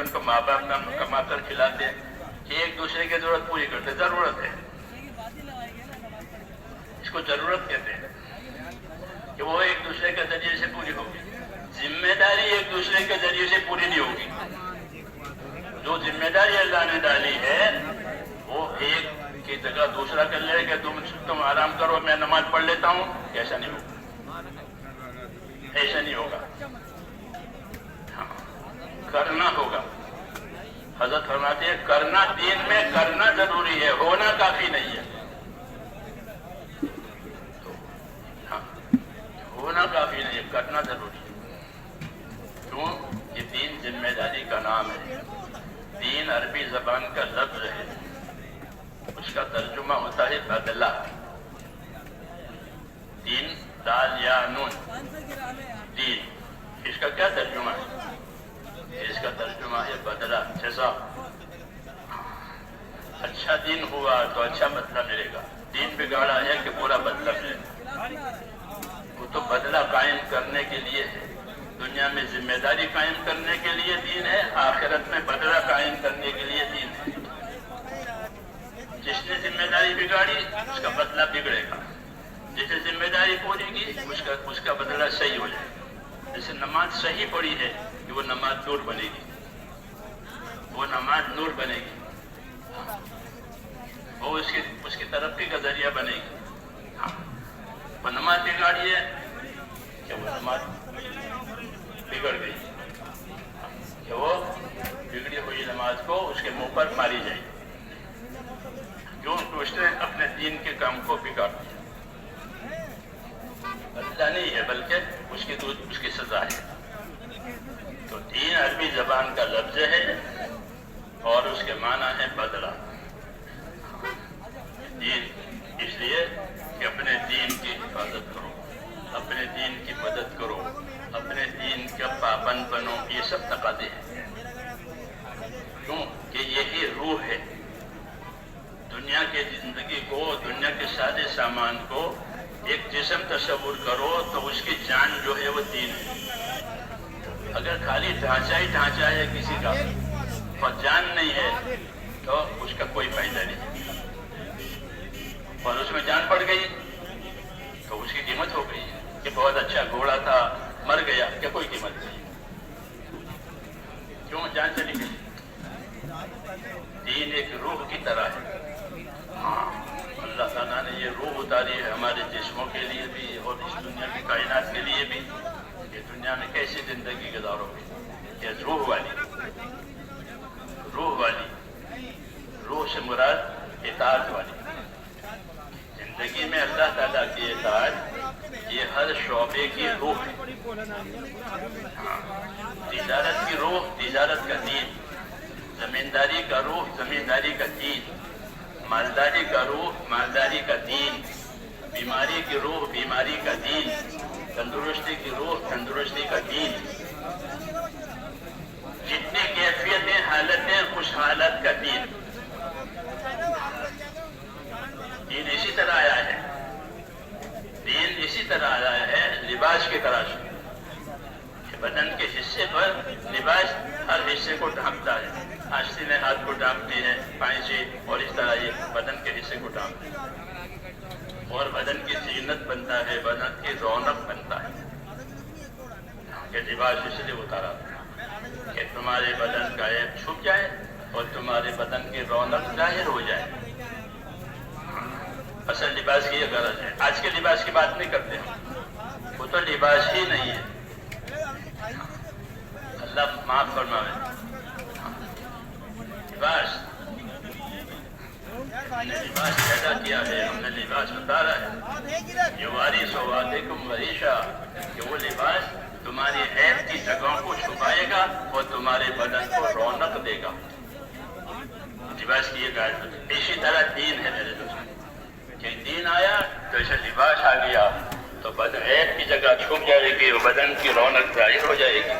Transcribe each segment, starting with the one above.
ان کو ماں باپ نہ کما کر کھلاتے کہ ایک دوسرے کی ضرورت پوری کرتے. ضرورت ہے, اس کو ضرورت کہتے ہیں کہ وہ ایک دوسرے کے ذریعے سے پوری ہوگی. ذمہ داری ایک دوسرے کے ذریعے سے پوری نہیں ہوگی. جو ذمہ داری اللہ نے ڈالی ہے وہ ایک کی جگہ دوسرا کر لے کہ تم آرام کرو میں نماز پڑھ لیتا ہوں. ایسا نہیں ہوگا, ایسا نہیں ہوگا. ہاں, کرنا ہوگا. حضرت فرماتے ہیں کرنا دین میں کرنا ضروری ہے, ہونا کافی نہیں ہے. ہاں, ہونا کافی نہیں ہے, کرنا ضروری ہے. کیوں؟ یہ دین ذمہ داری کا نام ہے. دین عربی زبان کا لفظ ہے, اس کا ترجمہ ہوتا ہے بدلہ. دین دال یا نون, دین, اس کا کیا ترجمہ ہے؟ اس کا ترجمہ ہے بدلہ, جزا. اچھا دین ہوا تو اچھا بدلہ ملے گا. دین بگاڑا ہے کہ برا بدلہ ملے گا. وہ تو بدلہ قائم کرنے کے لیے ہے. دنیا میں ذمہ داری قائم کرنے کے لیے دین ہے, آخرت میں بدلہ قائم کرنے کے لیے دین ہے. جس نے ذمہ داری بگاڑی اس کا بدلہ بگڑے گا, جس نے ذمہ داری پوری کی اس کا بدلہ صحیح ہو جائے گا. جیسے نماز صحیح پڑھی ہے کہ وہ نماز نور بنے گی, وہ نماز نور بنے گی, وہ اس کی ترقی کا ذریعہ بنے گی. ہاں, وہ نماز بگاڑی ہے کہ وہ نماز بگڑ گئی, کہ وہ بگڑی ہوئی نماز کو اس کے منہ پر ماری جائے. کیوں؟ کہ اس نے اپنے دین کے کام کو بگاڑ دیا. بدلہ نہیں ہے بلکہ اس کی سزا ہے. تو دین عربی زبان کا لفظ ہے اور اس کے معنی ہے بدلہ. دین اس لیے کہ اپنے دین کی حفاظت کرو, اپنے دین کی مدد کرو, اپنے دین کا پابند بنو. یہ سب تقاضے ہیں. کیوں کہ یہی روح ہے. دنیا کی زندگی کو, دنیا کے سارے سامان کو ایک جسم تصور کرو تو اس کی جان جو ہے وہ دین ہے. اگر خالی ڈھانچہ ہی ڈھانچہ ہے کسی کا اور جان نہیں ہے تو اس کا کوئی فائدہ نہیں. اور اس میں جان پڑ گئی تو اس کی قیمت ہو گئی کہ بہت اچھا گھوڑا تھا مر گیا, کیا کوئی قیمت نہیں. کیوں؟ جان چلی گئی. دین ایک روح کی طرح ہے. ہاں, اللہ تعالیٰ نے یہ روح اتاری ہے ہمارے جسموں کے لیے بھی اور اس دنیا کی کائنات کے لیے بھی. کہ دنیا میں کیسی زندگی گزارو گے, کہ روح والی, روح والی. روح سے مراد اطاعت والی زندگی میں. اللہ تعالیٰ کی اطاعت یہ ہر شعبے کی روح ہے. تجارت کی روح تجارت کا دین, زمینداری کا روح زمینداری کا دین, مالداری کا روح مالداری کا دین, بیماری کی روح بیماری کا دین, تندرستی کی روح تندرستی کا دین. جتنی کیفیتیں حالتیں اس حالت کا دین. دین اسی طرح آیا ہے, دین اسی طرح آیا ہے لباس کی طرح سے. بدن کے حصے پر لباس ہر حصے کو ڈھانپتا ہے. آستینیں ہاتھ کو ڈھانپتی ہیں پائیں سے, اور اس طرح یہ بدن کے حصے کو ڈھانپتے ہیں اور بدن کی زینت بنتا ہے, بدن کی رونق بنتا ہے. کہ لباس اس لیے اتارا کہ تمہارے بدن کا عیب چھپ جائے اور تمہارے بدن کی رونق ظاہر ہو جائے. اصل لباس کی یہ غرض ہے. آج کے لباس کی بات نہیں کرتے ہم, وہ تو لباس ہی نہیں ہے. اللہ معاف فرمائے. لباس ہم نے لباس پیدا کیا ہے, ہم نے لباس اتارا ہے. یواری سوادکم وریشا, کہ وہ لباس تمہاری عیب کی جگہوں کو چھپائے گا اور تمہارے بدن کو رونق دے گا. لباس کی یہ غرض ہے. اسی طرح دین ہے میرے دوست, کہ دین آیا تو اسے لباس آ گیا تو بدن عیب کی جگہ چھپ جائے گی اور بدن کی رونق ظاہر ہو جائے گی.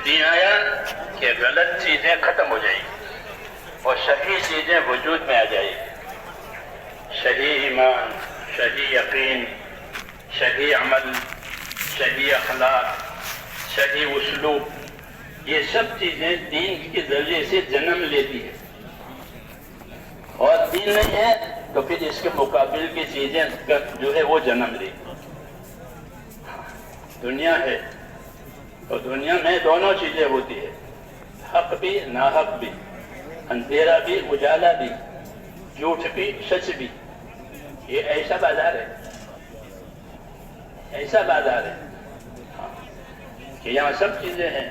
دین آیا کہ غلط چیزیں ختم ہو جائیں گی اور صحیح چیزیں وجود میں آ جائیں گی. صحیح ایمان, صحیح یقین, صحیح عمل, صحیح اخلاق, صحیح اسلوب, یہ سب چیزیں دین کے ذریعے سے جنم لیتی ہے، اور دین نہیں ہے تو پھر اس کے مقابل کی چیزیں جو ہے وہ جنم لے. دنیا ہے اور دنیا میں دونوں چیزیں ہوتی ہے، حق بھی ناحق بھی، اندھیرا بھی اجالا بھی، جھوٹ بھی سچ بھی. یہ ایسا بازار ہے، ایسا بازار ہے کہ یہاں سب چیزیں ہیں.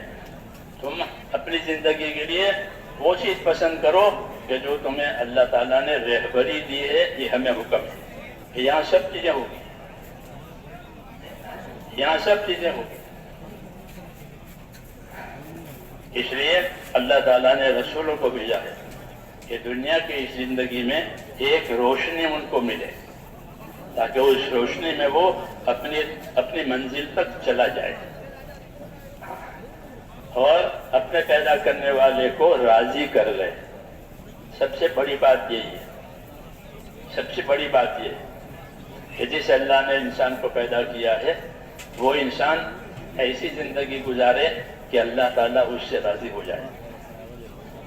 تم اپنی زندگی کے لیے وہ چیز پسند کرو کہ جو تمہیں اللہ تعالیٰ نے رہبری دی ہے. یہ ہمیں حکم ہے کہ یہاں سب چیزیں ہوگی، یہاں سب چیزیں ہوگی. اس لیے اللہ تعالیٰ نے رسولوں کو بھیجا ہے کہ دنیا کی اس زندگی میں ایک روشنی ان کو ملے، تاکہ اس روشنی میں وہ اپنی منزل تک چلا جائے اور اپنے پیدا کرنے والے کو راضی کر لے. سب سے بڑی بات یہی ہے، سب سے بڑی بات یہ ہے کہ جس اللہ نے انسان کو پیدا کیا ہے وہ انسان ایسی زندگی گزارے کہ اللہ تعالیٰ اس سے راضی ہو جائے.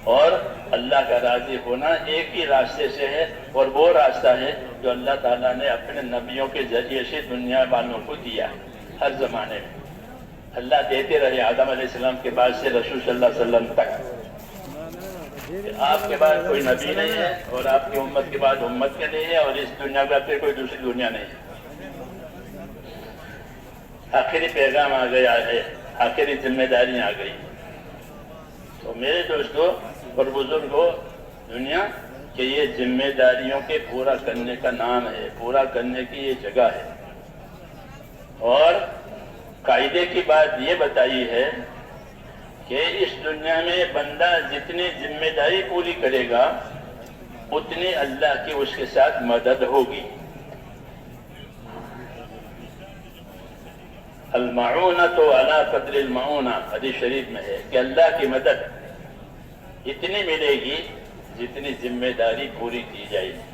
اور اللہ کا راضی ہونا ایک ہی راستے سے ہے، اور وہ راستہ ہے جو اللہ تعالیٰ نے اپنے نبیوں کے ذریعے سے دنیا والوں کو دیا ہے. ہر زمانے میں اللہ دیتے رہے، آدم علیہ السلام کے بعد سے رسول صلی اللہ علیہ وسلم تک. آپ کے بعد کوئی نبی نہیں ہے اور آپ کی امت کے بعد امت کے نہیں ہے، اور اس دنیا کا پھر کوئی دوسری دنیا نہیں ہے. آخری پیغام آ گیا ہے، آخری ذمہ داری آ گئی. تو میرے دوستو اور بزرگوں، دنیا کہ یہ ذمہ داریوں کے پورا کرنے کا نام ہے، پورا کرنے کی یہ جگہ ہے. اور قاعدے کی بات یہ بتائی ہے کہ اس دنیا میں بندہ جتنی ذمہ داری پوری کرے گا اتنی اللہ کی اس کے ساتھ مدد ہوگی. المعونۃ علی قدر المعونہ، حدیث شریف میں ہے کہ اللہ کی مدد اتنی ملے گی جتنی ذمہ داری پوری کی جائے گی.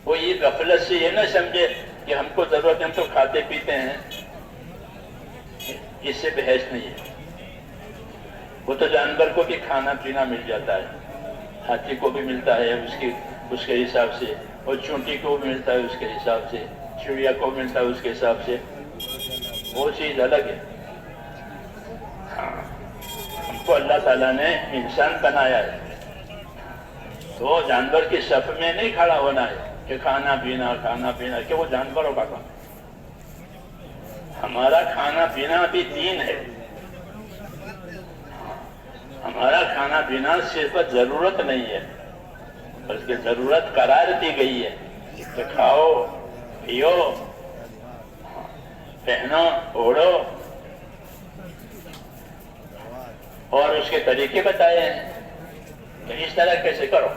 وہ یہ غفلت سے یہ نہ سمجھے کہ ہم کو ضرورت ہے، ہم تو کھاتے پیتے ہیں، اس سے بحث نہیں ہے. وہ تو جانور کو بھی کھانا پینا مل جاتا ہے، ہاتھی کو بھی ملتا ہے اس کے حساب سے، اور چونٹی کو بھی ملتا ہے اس کے حساب سے، چڑیا کو ملتا ہے اس کے حساب سے. وہ چیز الگ ہے. ہاں، ہم کو اللہ تعالیٰ نے انسان بنایا ہے تو جانور کی صف میں نہیں کھڑا ہونا ہے کہ کھانا پینا کہ وہ جانوروں کا کام. ہمارا کھانا پینا بھی دین ہے. ہمارا کھانا پینا صرف ضرورت نہیں ہے بلکہ ضرورت قرار دی گئی ہے کہ کھاؤ پیو پہنو اوڑھو، اور اس کے طریقے بتائے ہیں کہ اس طرح کیسے کرو.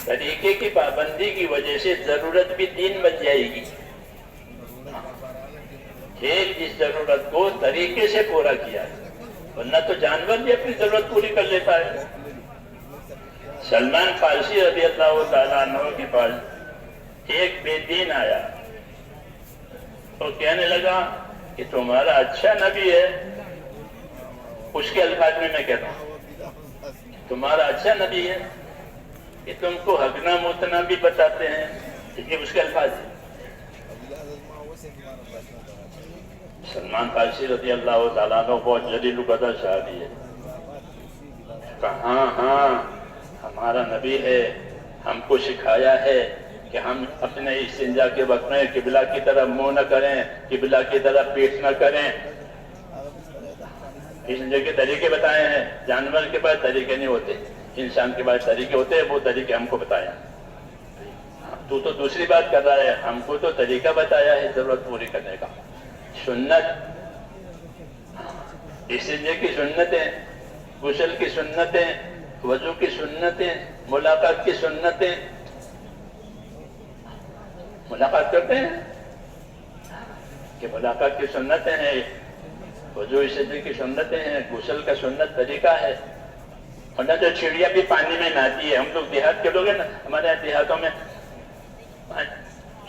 طریقے کی پابندی کی وجہ سے ضرورت بھی دین بن جائے گی. ایک جس ضرورت کو طریقے سے پورا کیا ہے، ورنہ تو جانور بھی اپنی ضرورت پوری کر لیتا ہے. سلمان فارسی رضی اللہ تعالیٰ عنہ کے پاس ایک بے دین آیا اور کہنے لگا کہ تمہارا اچھا نبی ہے. اس کے الفاظ میں کہتا ہوں، تمہارا اچھا نبی ہے کہ تم کو ہگنا موتنا بھی بتاتے ہیں. یہ اس کے الفاظ ہیں. سلمان فارسی رضی اللہ تعالیٰ عنہ بہت جلیل القدر صحابی ہے. کہا ہاں ہمارا نبی ہے، ہم کو سکھایا ہے کہ ہم اپنے استنجا کے وقت میں قبلہ کی طرف منہ نہ کریں، قبلہ کی طرف پیٹ نہ کریں. استنجا کے طریقے بتائے ہیں. جانور کے پاس طریقے نہیں ہوتے، انسان کے پاس طریقے ہوتے ہیں. وہ طریقے ہم کو بتایا. تو دوسری بات کر رہا ہے، ہم کو تو طریقہ بتایا ہے ضرورت پوری کرنے کا. سنت، استنجا کی سنتیں، غسل کی سنتیں، وضو کی سنتیں، ملاقات کی سنتیں. ملاقات کرتے ہیں کہ ملاقات کی سنتیں ہیں، وضو استنجا کی سنتیں ہیں، غسل کا سنت طریقہ ہے. ورنہ جو چڑیا بھی پانی میں نہاتی ہے. ہم لوگ دیہات کے لوگ ہیں نا، ہمارے دیہاتوں میں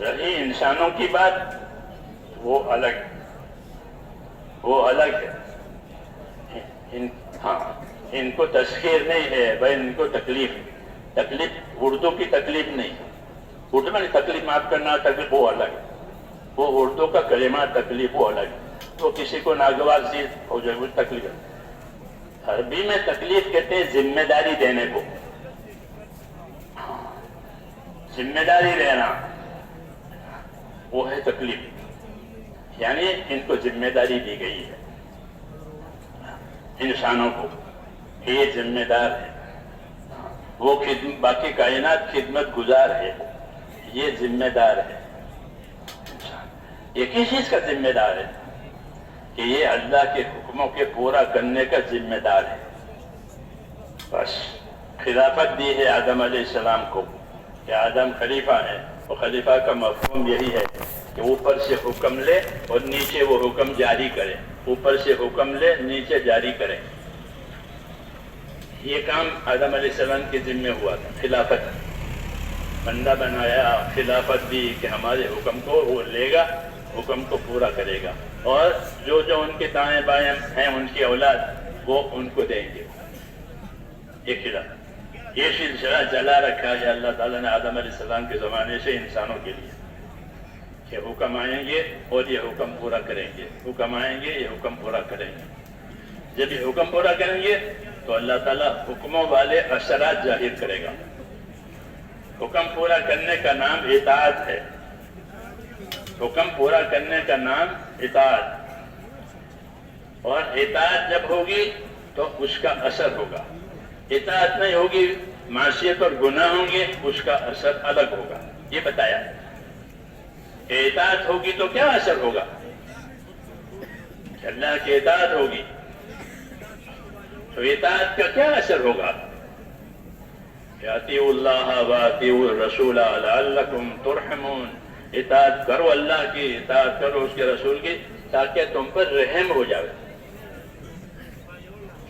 رہی انسانوں کی بات وہ الگ ہے. ہاں ان کو تسخیر نہیں ہے بھائی، ان کو تکلیف اردو کی تکلیف نہیں. اردو میں تکلیف معاف کرنا، تکلیف وہ الگ ہے. وہ اردو کا کلمہ تکلیف وہ الگ ہے. تو کسی کو ناگوار چیز ہو جائے وہ تکلیف ہے. عربی میں تکلیف کہتے ہیں ذمہ داری دینے کو. ذمہ داری لینا وہ ہے تکلیف. یعنی ان کو ذمہ داری دی گئی ہے انسانوں کو، یہ ذمہ دار ہے. وہ باقی کائنات خدمت گزار ہے، یہ ذمہ دار ہے. یہ کس چیز کا ذمہ دار ہے؟ کہ یہ اللہ کے حکموں کے پورا کرنے کا ذمہ دار ہے. بس خلافت دی ہے آدم علیہ السلام کو کہ آدم خلیفہ ہے. اور خلیفہ کا مفہوم یہی ہے کہ اوپر سے حکم لے اور نیچے وہ حکم جاری کرے. اوپر سے حکم لے، نیچے جاری کرے. یہ کام آدم علیہ السلام کے ذمہ ہوا تھا. خلافت بندہ بنایا، خلافت دی کہ ہمارے حکم کو وہ لے گا، حکم کو پورا کرے گا، اور جو ان کے دائیں بائیں ہیں ان کی اولاد وہ ان کو دیں گے. یہ سلسلہ چلا رکھا ہے اللہ تعالیٰ نے آدم علیہ السلام کے زمانے سے انسانوں کے لیے کہ حکم آئیں گے اور یہ حکم پورا کریں گے. حکم آئیں گے، یہ حکم پورا کریں گے. جب یہ حکم پورا کریں گے تو اللہ تعالیٰ حکموں والے اثرات ظاہر کرے گا. حکم پورا کرنے کا نام اطاعت ہے. حکم پورا کرنے کا نام اطاعت. اور اطاعت جب ہوگی تو اس کا اثر ہوگا. اطاعت نہیں ہوگی، معصیت اور گناہ ہوں گے، اس کا اثر الگ ہوگا. یہ بتایا کہ اطاعت ہوگی تو کیا اثر ہوگا. اللہ کی اطاعت ہوگی تو اطاعت کا کیا اثر ہوگا. اطیعوا اللہ واطیعوا الرسول لعلکم ترحمون. اطاعت کرو اللہ کی، اطاعت کرو اس کے رسول کی تاکہ تم پر رحم ہو جائے.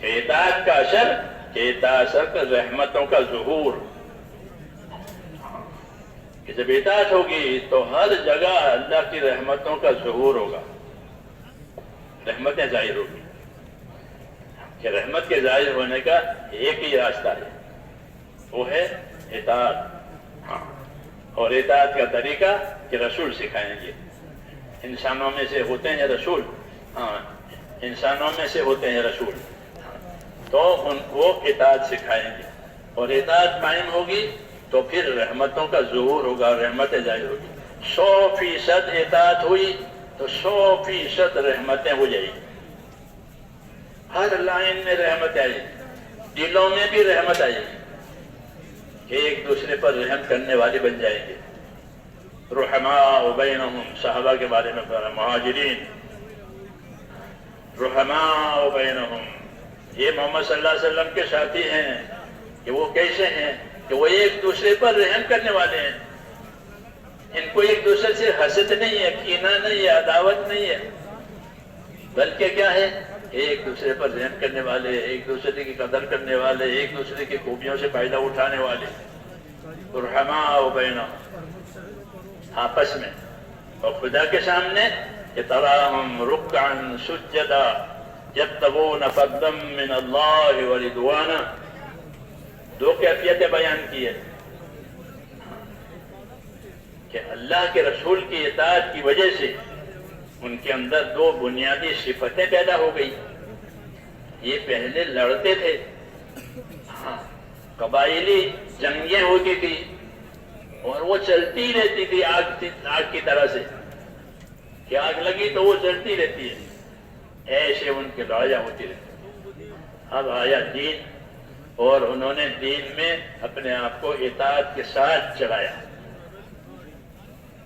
کہ اطاعت کا اثر، کہ اطاعت کا رحمتوں کا ظہور. کہ جب اطاعت ہوگی تو ہر جگہ اللہ کی رحمتوں کا ظہور ہوگا، رحمتیں ظاہر ہوگی. کہ رحمت کے ظاہر ہونے کا ایک ہی راستہ ہے، وہ ہے اطاعت. اور اطاعت کا طریقہ کہ رسول سکھائیں گے. انسانوں میں سے ہوتے ہیں رسول، انسانوں میں سے ہوتے ہیں رسول، تو ان کو اطاعت سکھائیں گے. اور اطاعت قائم ہوگی تو پھر رحمتوں کا ظہور ہوگا، رحمتیں ظاہر ہوگی. 100% اطاعت ہوئی تو 100% رحمتیں ہو جائیں گی. ہر لائن میں رحمت آئے گی، دلوں میں بھی رحمت آئے گی کہ ایک دوسرے پر رحم کرنے والے بن جائیں گے. رحماء بینہم، صحابہ کے بارے میں پڑھا، مہاجرین رحماء بینہم. یہ محمد صلی اللہ علیہ وسلم کے ساتھی ہیں کہ وہ کیسے ہیں کہ وہ ایک دوسرے پر رحم کرنے والے ہیں. ان کو ایک دوسرے سے حسد نہیں ہے، کینہ نہیں ہے، عداوت نہیں ہے، بلکہ کیا ہے، ایک دوسرے پر رحم کرنے والے، ایک دوسرے کی قدر کرنے والے، ایک دوسرے کی خوبیوں سے فائدہ اٹھانے والے. رحماء بینہم، آپس میں. اور خدا کے سامنے کہ تراہم رکعا سجدا یبتغون فضلا من اللہ ورضوانا. دو کیفیتیں بیان کی ہے کہ اللہ کے رسول کی اطاعت کی وجہ سے ان کے اندر دو بنیادی صفتیں پیدا ہو گئی. یہ پہلے لڑتے تھے، قبائلی جنگیں ہوتی تھی اور وہ چلتی رہتی تھی آگ کی طرح سے کہ آگ لگی تو وہ چلتی رہتی ہے، ایسے ان کی لڑائیاں ہوتی رہتی. اب آیا دین اور انہوں نے دین میں اپنے آپ کو اطاعت کے ساتھ چلایا.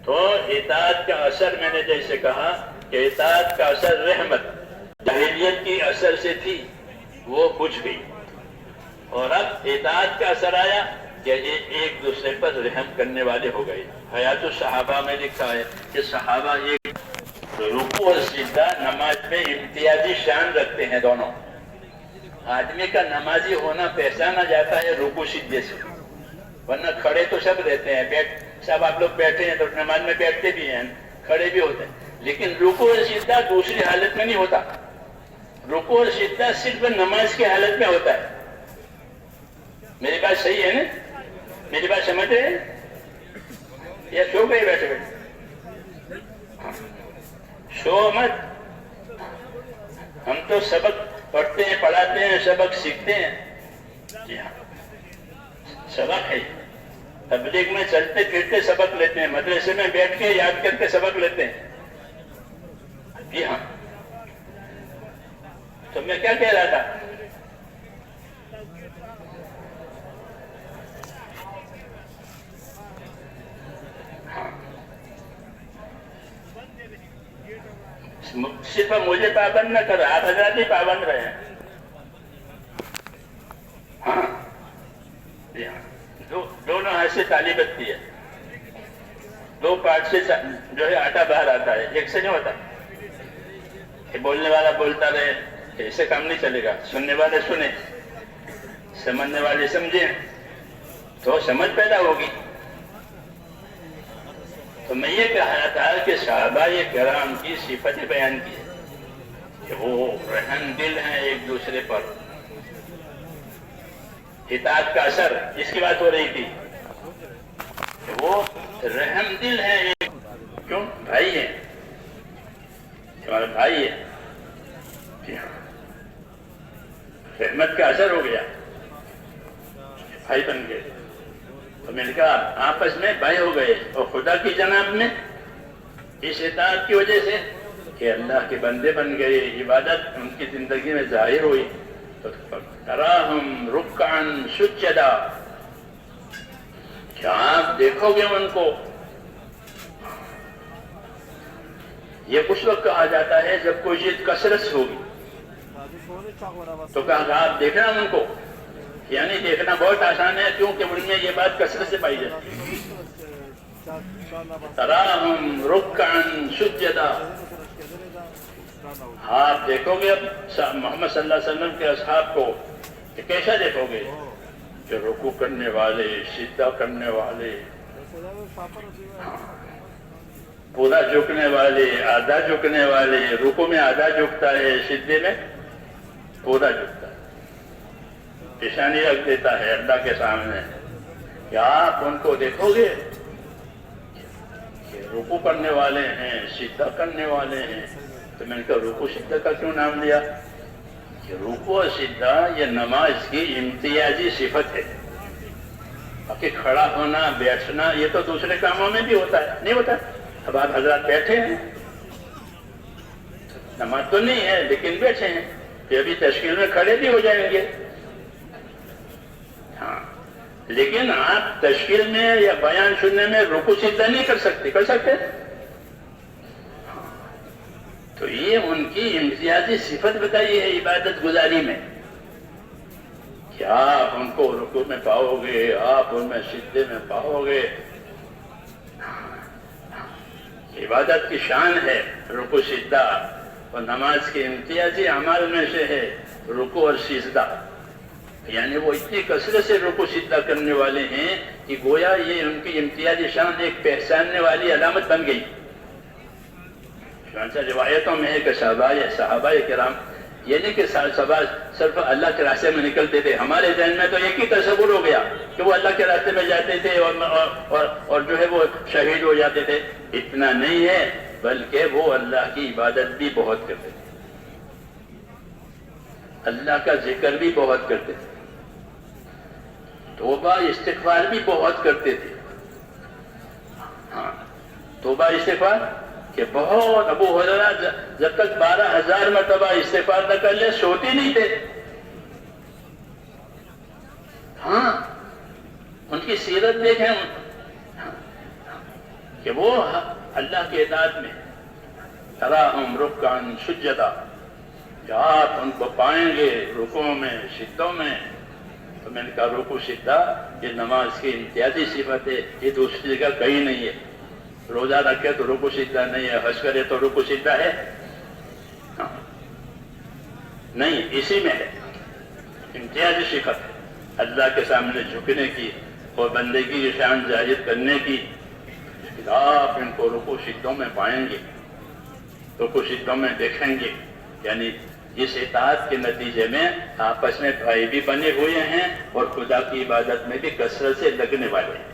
تو اطاعت کا اثر میں نے جیسے کہا کہ اطاعت کا اثر رحمت جاہلیت کی اثر سے تھی، وہ بجھ گئی. اور اب اطاعت کا اثر آیا کہ ایک دوسرے پر رحم کرنے والے ہو گئے. حیات الصحابہ میں لکھا ہے کہ صحابہ ایک رکوع اور سجدہ نماز میں امتیازی شان رکھتے ہیں. دونوں آدمی کا نمازی ہونا پہچانا جاتا ہے رکوع سجدے سے. ورنہ کھڑے تو سب رہتے ہیں، سب آپ لوگ بیٹھے ہیں تو نماز میں بیٹھتے بھی ہیں، کھڑے بھی ہوتے ہیں، لیکن رکوع اور سجدہ دوسری حالت میں نہیں ہوتا. رکوع اور سجدہ صرف نماز کی حالت میں ہوتا ہے. میری بات صحیح ہے نا؟ میری بات سمجھ رہے ہیں یا سو گئے بیٹھے بیٹھے؟ سو مت. ہم تو سبق پڑھتے ہیں، پڑھاتے ہیں، سبق سیکھتے ہیں. جی ہاں، سبق ہے. تبلیغ میں چلتے پھرتے سبق لیتے ہیں، مدرسے میں بیٹھ کے یاد کر کے سبق لیتے ہیں. جی ہاں. تو میں کیا کہہ رہا تھا؟ صرف مجھے پابند نہ کرو، آپ حضرات ہی پابند رہے ہیں. ہاں جی ہاں، دونوں ہاتھ سے تالی بجتی ہے، دو پارٹ سے جو ہے آٹا باہر آتا ہے، ایک سے نہیں ہوتا. کہ بولنے والا بولتا رہے، ایسے کام نہیں چلے گا. سننے والے سنیں، سمجھنے والے سمجھیں تو سمجھ پیدا ہوگی. تو میں یہ کہہ رہا تھا کہ صحابہ کرام کی صفت بیان کی کہ وہ رحم دل ہیں ایک دوسرے پر. اطاعت کا اثر، اس کی بات ہو رہی تھی کہ وہ رحم دل ہیں. کیوں؟ بھائی ہیں، ہمارے بھائی ہیں. رحمت کا اثر ہو گیا، بھائی بن گئے. تو میں نے کہا آپس میں بھائی ہو گئے، اور خدا کی جناب میں اس اطاعت کی وجہ سے کہ اللہ کے بندے بن گئے، عبادت ان کی زندگی میں ظاہر ہوئی. تو تراہم رکعن سجدا، کیا آپ دیکھو گے ان کو. یہ اس وقت کہا جاتا ہے جب کوئی چیز کثرت ہوگی. تو کہا آپ دیکھنا ان کو، یعنی دیکھنا بہت آسان ہے کیونکہ ان میں یہ بات کثرت سے پائی جاتی ہے. تراہم رکعن سجدا، آپ دیکھو گے اب محمد صلی اللہ علیہ وسلم کے اصحاب کو کہ کیسا دیکھو گے کہ رکوع کرنے والے، سجدہ کرنے والے، پورا جھکنے والے، آدھا جھکنے والے. رکوع میں آدھا جھکتا ہے، سجدے میں پورا جھکتا ہے، پیشانی رکھ دیتا ہے اللہ کے سامنے. کیا آپ ان کو دیکھو گے کہ رکوع کرنے والے ہیں، سجدہ کرنے والے ہیں؟ تو میں نے کہا رکوع سجدہ کا کیوں نام لیا؟ کہ رکوع اور سجدہ یہ نماز کی امتیازی صفت ہے. باقی کھڑا ہونا، بیٹھنا یہ تو دوسرے کاموں میں بھی ہوتا ہے، نہیں ہوتا؟ اب آپ حضرات بیٹھے ہیں، نماز تو نہیں ہے لیکن بیٹھے ہیں، کہ ابھی تشکیل میں کھڑے بھی ہو جائیں گے. ہاں، لیکن آپ تشکیل میں یا بیان سننے میں رکوع سجدہ نہیں کر سکتے. کر سکتے؟ تو یہ ان کی امتیازی صفت بتائی ہے عبادت گزاری میں کہ آپ ان کو رکوع میں پاؤ گے، آپ ان میں سجدے میں پاؤ گے. عبادت کی شان ہے رکوع سجدہ، اور نماز کے امتیازی اعمال میں سے ہے رکوع اور سجدہ. یعنی وہ اتنی کثرت سے رکوع سجدہ کرنے والے ہیں کہ گویا یہ ان کی امتیازی شان ایک پہچاننے والی علامت بن گئی. روایتوں میں ہے کہ صحابہ کرام یہ نہیں کہ صرف اللہ کے راستے میں نکلتے تھے. ہمارے ذہن میں تو ایک ہی تصور ہو گیا کہ وہ اللہ کے راستے میں جاتے تھے اور جو ہے وہ شہید ہو جاتے تھے. اتنا نہیں ہے، بلکہ وہ اللہ کی عبادت بھی بہت کرتے تھے، اللہ کا ذکر بھی بہت کرتے تھے، توبہ استغفار بھی بہت کرتے تھے. ہاں، توبہ استغفار کہ بہت. ابو ہریرہ جب تک 12,000 مرتبہ استغفار نہ کر لے سوتے نہیں تھے. ہاں، ان کی سیرت دیکھیں کہ وہ اللہ کی اطاعت میں تراہم رکعن سجدا، کہ آپ ان کو پائیں گے رکوع میں، سجدوں میں. تو میں نے کہا رکوع سجدہ یہ نماز کی امتیازی صفت ہے، یہ دوسری جگہ کہیں نہیں ہے. روزہ رکھے تو رکوع سجدہ نہیں ہے، حج کرے تو رکوع سجدہ ہے؟ نہیں، اسی میں ہے امتیازی صفت ہے اللہ کے سامنے جھکنے کی، اور بندگی کی شان ظاہر کرنے کی آپ ان کو رکوع سجدوں میں پائیں گے، رکوع سجدوں میں دیکھیں گے، یعنی اس اطاعت کے نتیجے میں آپس میں بھائی بھی بنے ہوئے ہیں اور خدا کی عبادت میں بھی کثرت سے لگنے والے ہیں۔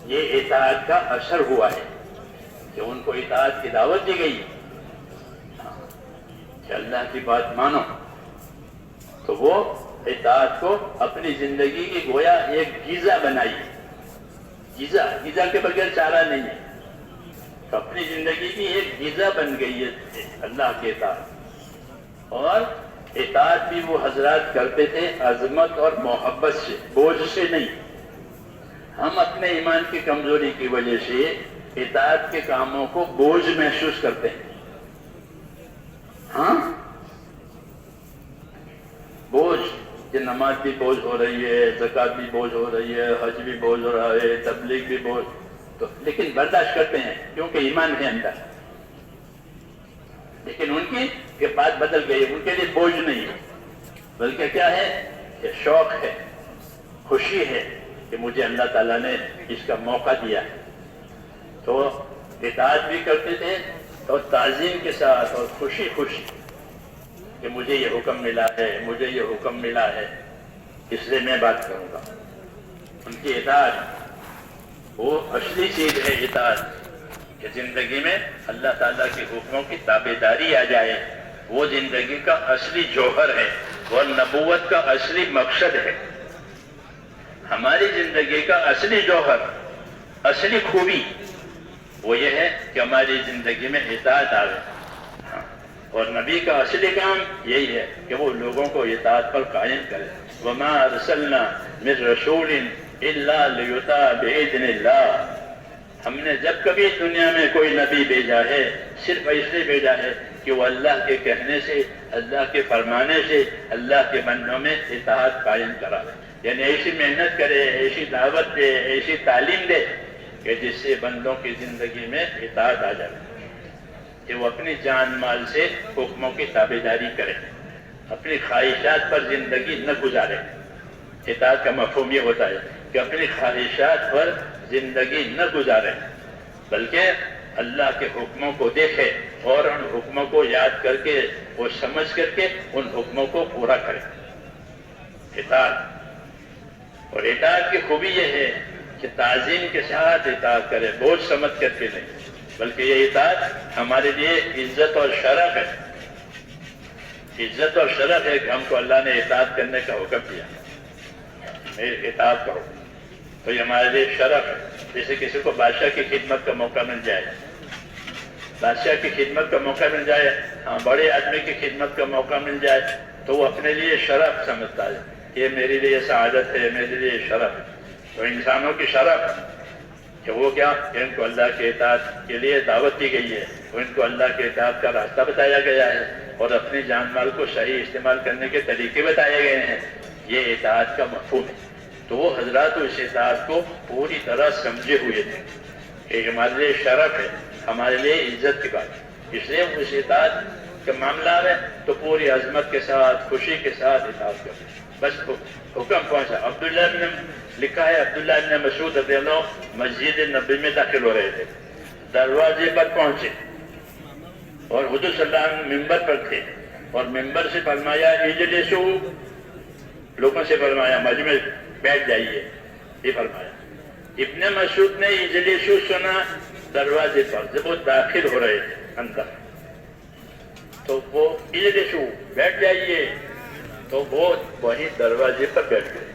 یہ اطاعت کا اثر ہوا ہے کہ ان کو اطاعت کی دعوت دی گئی کہ اللہ کی بات مانو، تو وہ اطاعت کو اپنی زندگی کی گویا ایک غذا بنائی، غذا کے بغیر چارہ نہیں ہے، تو اپنی زندگی کی ایک غذا بن گئی ہے اللہ کی اطاعت۔ اور اطاعت بھی وہ حضرات کرتے تھے عظمت اور محبت سے، بوجھ سے نہیں۔ ہم اپنے ایمان کی کمزوری کی وجہ سے اطاعت کے کاموں کو بوجھ محسوس کرتے ہیں۔ ہاں بوجھ، کہ نماز بھی بوجھ ہو رہی ہے، زکوٰۃ بھی بوجھ ہو رہی ہے، حج بھی بوجھ ہو رہا ہے، تبلیغ بھی بوجھ، تو لیکن برداشت کرتے ہیں کیونکہ ایمان ہے اندر۔ لیکن ان کی کہ بات بدل گئی، ان کے لیے بوجھ نہیں ہے، بلکہ کیا ہے کہ شوق ہے، خوشی ہے کہ مجھے اللہ تعالیٰ نے اس کا موقع دیا ہے۔ تو اطاعت بھی کرتے تھے اور تعظیم کے ساتھ اور خوشی کہ مجھے یہ حکم ملا ہے، مجھے یہ حکم ملا ہے، اس لیے میں بات کروں گا۔ ان کی اطاعت وہ اصلی چیز ہے، اطاعت کہ زندگی میں اللہ تعالیٰ کے حکموں کی تابعداری آ جائے، وہ زندگی کا اصلی جوہر ہے اور نبوت کا اصلی مقصد ہے۔ ہماری زندگی کا اصلی جوہر، اصلی خوبی وہ یہ ہے کہ ہماری زندگی میں اطاعت آئے، اور نبی کا اصلی کام یہی ہے کہ وہ لوگوں کو اطاعت پر قائم کرے۔ وَمَا أَرْسَلْنَا مِن رَسُولٍ إِلَّا لِيُطَاعَ بِإِذْنِ اللَّهِ، ہم نے جب کبھی دنیا میں کوئی نبی بھیجا ہے صرف اس لیے بھیجا ہے کہ وہ اللہ کے کہنے سے، اللہ کے فرمانے سے اللہ کے بندوں میں اطاعت قائم کرا، یعنی ایسی محنت کرے، ایسی دعوت دے، ایسی تعلیم دے کہ جس سے بندوں کی زندگی میں اطاعت آ جائے، کہ وہ اپنی جان مال سے حکموں کی تابعداری کرے، اپنی خواہشات پر زندگی نہ گزارے۔ اطاعت کا مفہوم یہ ہوتا ہے کہ اپنی خواہشات پر زندگی نہ گزارے، بلکہ اللہ کے حکموں کو دیکھے اور ان حکموں کو یاد کر کے، وہ سمجھ کر کے ان حکموں کو پورا کرے۔ اطاعت، اور اطاعت کی خوبی یہ ہے کہ تعظیم کے ساتھ اطاعت کرے، بوجھ سمجھ کر کے نہیں، بلکہ یہ اطاعت ہمارے لیے عزت اور شرف ہے۔ عزت اور شرف ہے کہ ہم کو اللہ نے اطاعت کرنے کا حکم دیا، میری اطاعت کرو، تو یہ ہمارے لیے شرف ہے۔ جیسے کسی کو بادشاہ کی خدمت کا موقع مل جائے، بادشاہ کی خدمت کا موقع مل جائے، بڑے آدمی کی خدمت کا موقع مل جائے، تو وہ اپنے لیے شرف سمجھتا ہے، یہ میرے لیے سعادت ہے، میرے لیے شرف ہے۔ تو انسانوں کی شرف کہ وہ کیا، کہ ان کو اللہ کے اطاعت کے لیے دعوت دی گئی ہے، ان کو اللہ کے اطاعت کا راستہ بتایا گیا ہے، اور اپنی جان مال کو صحیح استعمال کرنے کے طریقے بتائے گئے ہیں۔ یہ اطاعت کا مفہوم ہے۔ تو وہ حضرات اس اطاعت کو پوری طرح سمجھے ہوئے تھے کہ ہمارے لیے شرف ہے، ہمارے لیے عزت کی بات ہے، اس لیے اس اطاعت کا معاملہ ہے تو پوری عظمت کے ساتھ، خوشی کے ساتھ اطاعت کرتے۔ بس حکم پہنچا۔ عبداللہ نے لکھا ہے، عبداللہ ابن مسعود رضی اللہ مسجد نبی میں داخل ہو رہے تھے، دروازے پر پہنچے اور حضور صلی اللہ علیہ وسلم ممبر پر تھے، اور ممبر سے فرمایا اجلسو، لوگوں سے فرمایا مجمع بیٹھ جائیے، یہ فرمایا۔ ابن مسعود نے اجلسو سنا دروازے پر، جب وہ داخل ہو رہے تھے اندر، تو وہ اجلسو بیٹھ جائیے، تو وہ وہیں دروازے پر بیٹھ گئے،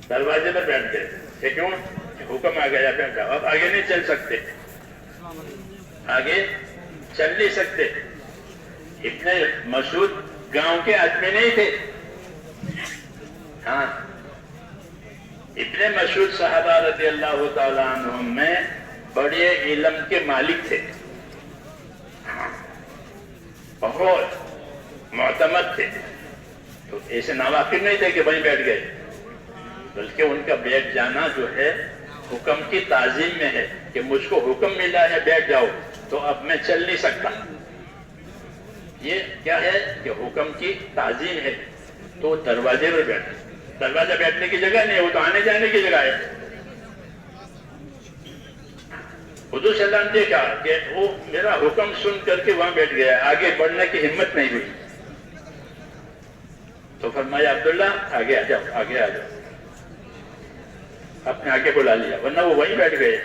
دروازے پر بیٹھ گئے۔ کہ کیوں؟ حکم آ گیا، بیٹھ جاؤ، اب آگے نہیں چل سکتے، آگے چل نہیں سکتے۔ ابن مسعود گاؤں کے آدمی نہیں تھے، ہاں، ابن مسعود صحابہ رضی اللہ تعالیٰ عنہم میں بڑے علم کے مالک تھے، بہت معتمد تھے، تو ایسے ناواقف نہیں تھے کہ وہیں بیٹھ گئے، بلکہ ان کا بیٹھ جانا جو ہے حکم کی تعظیم میں ہے کہ مجھ کو حکم ملا ہے بیٹھ جاؤ، تو اب میں چل نہیں سکتا۔ یہ کیا ہے کہ حکم کی تعظیم ہے تو وہ دروازے پر بیٹھے. دروازہ بیٹھنے کی جگہ نہیں ہے, وہ تو آنے جانے کی جگہ ہے. حضور صلی اللہ علیہ وسلم نے دیکھا کہ وہ میرا حکم سن کر کے وہاں بیٹھ گیا, آگے بڑھنے کی ہمت نہیں ہوئی. تو فرمایا عبداللہ آگے آ جاؤ, آگے آ جاؤ. اپنے آگے بلا لیا, ورنہ وہ وہیں بیٹھ گئے.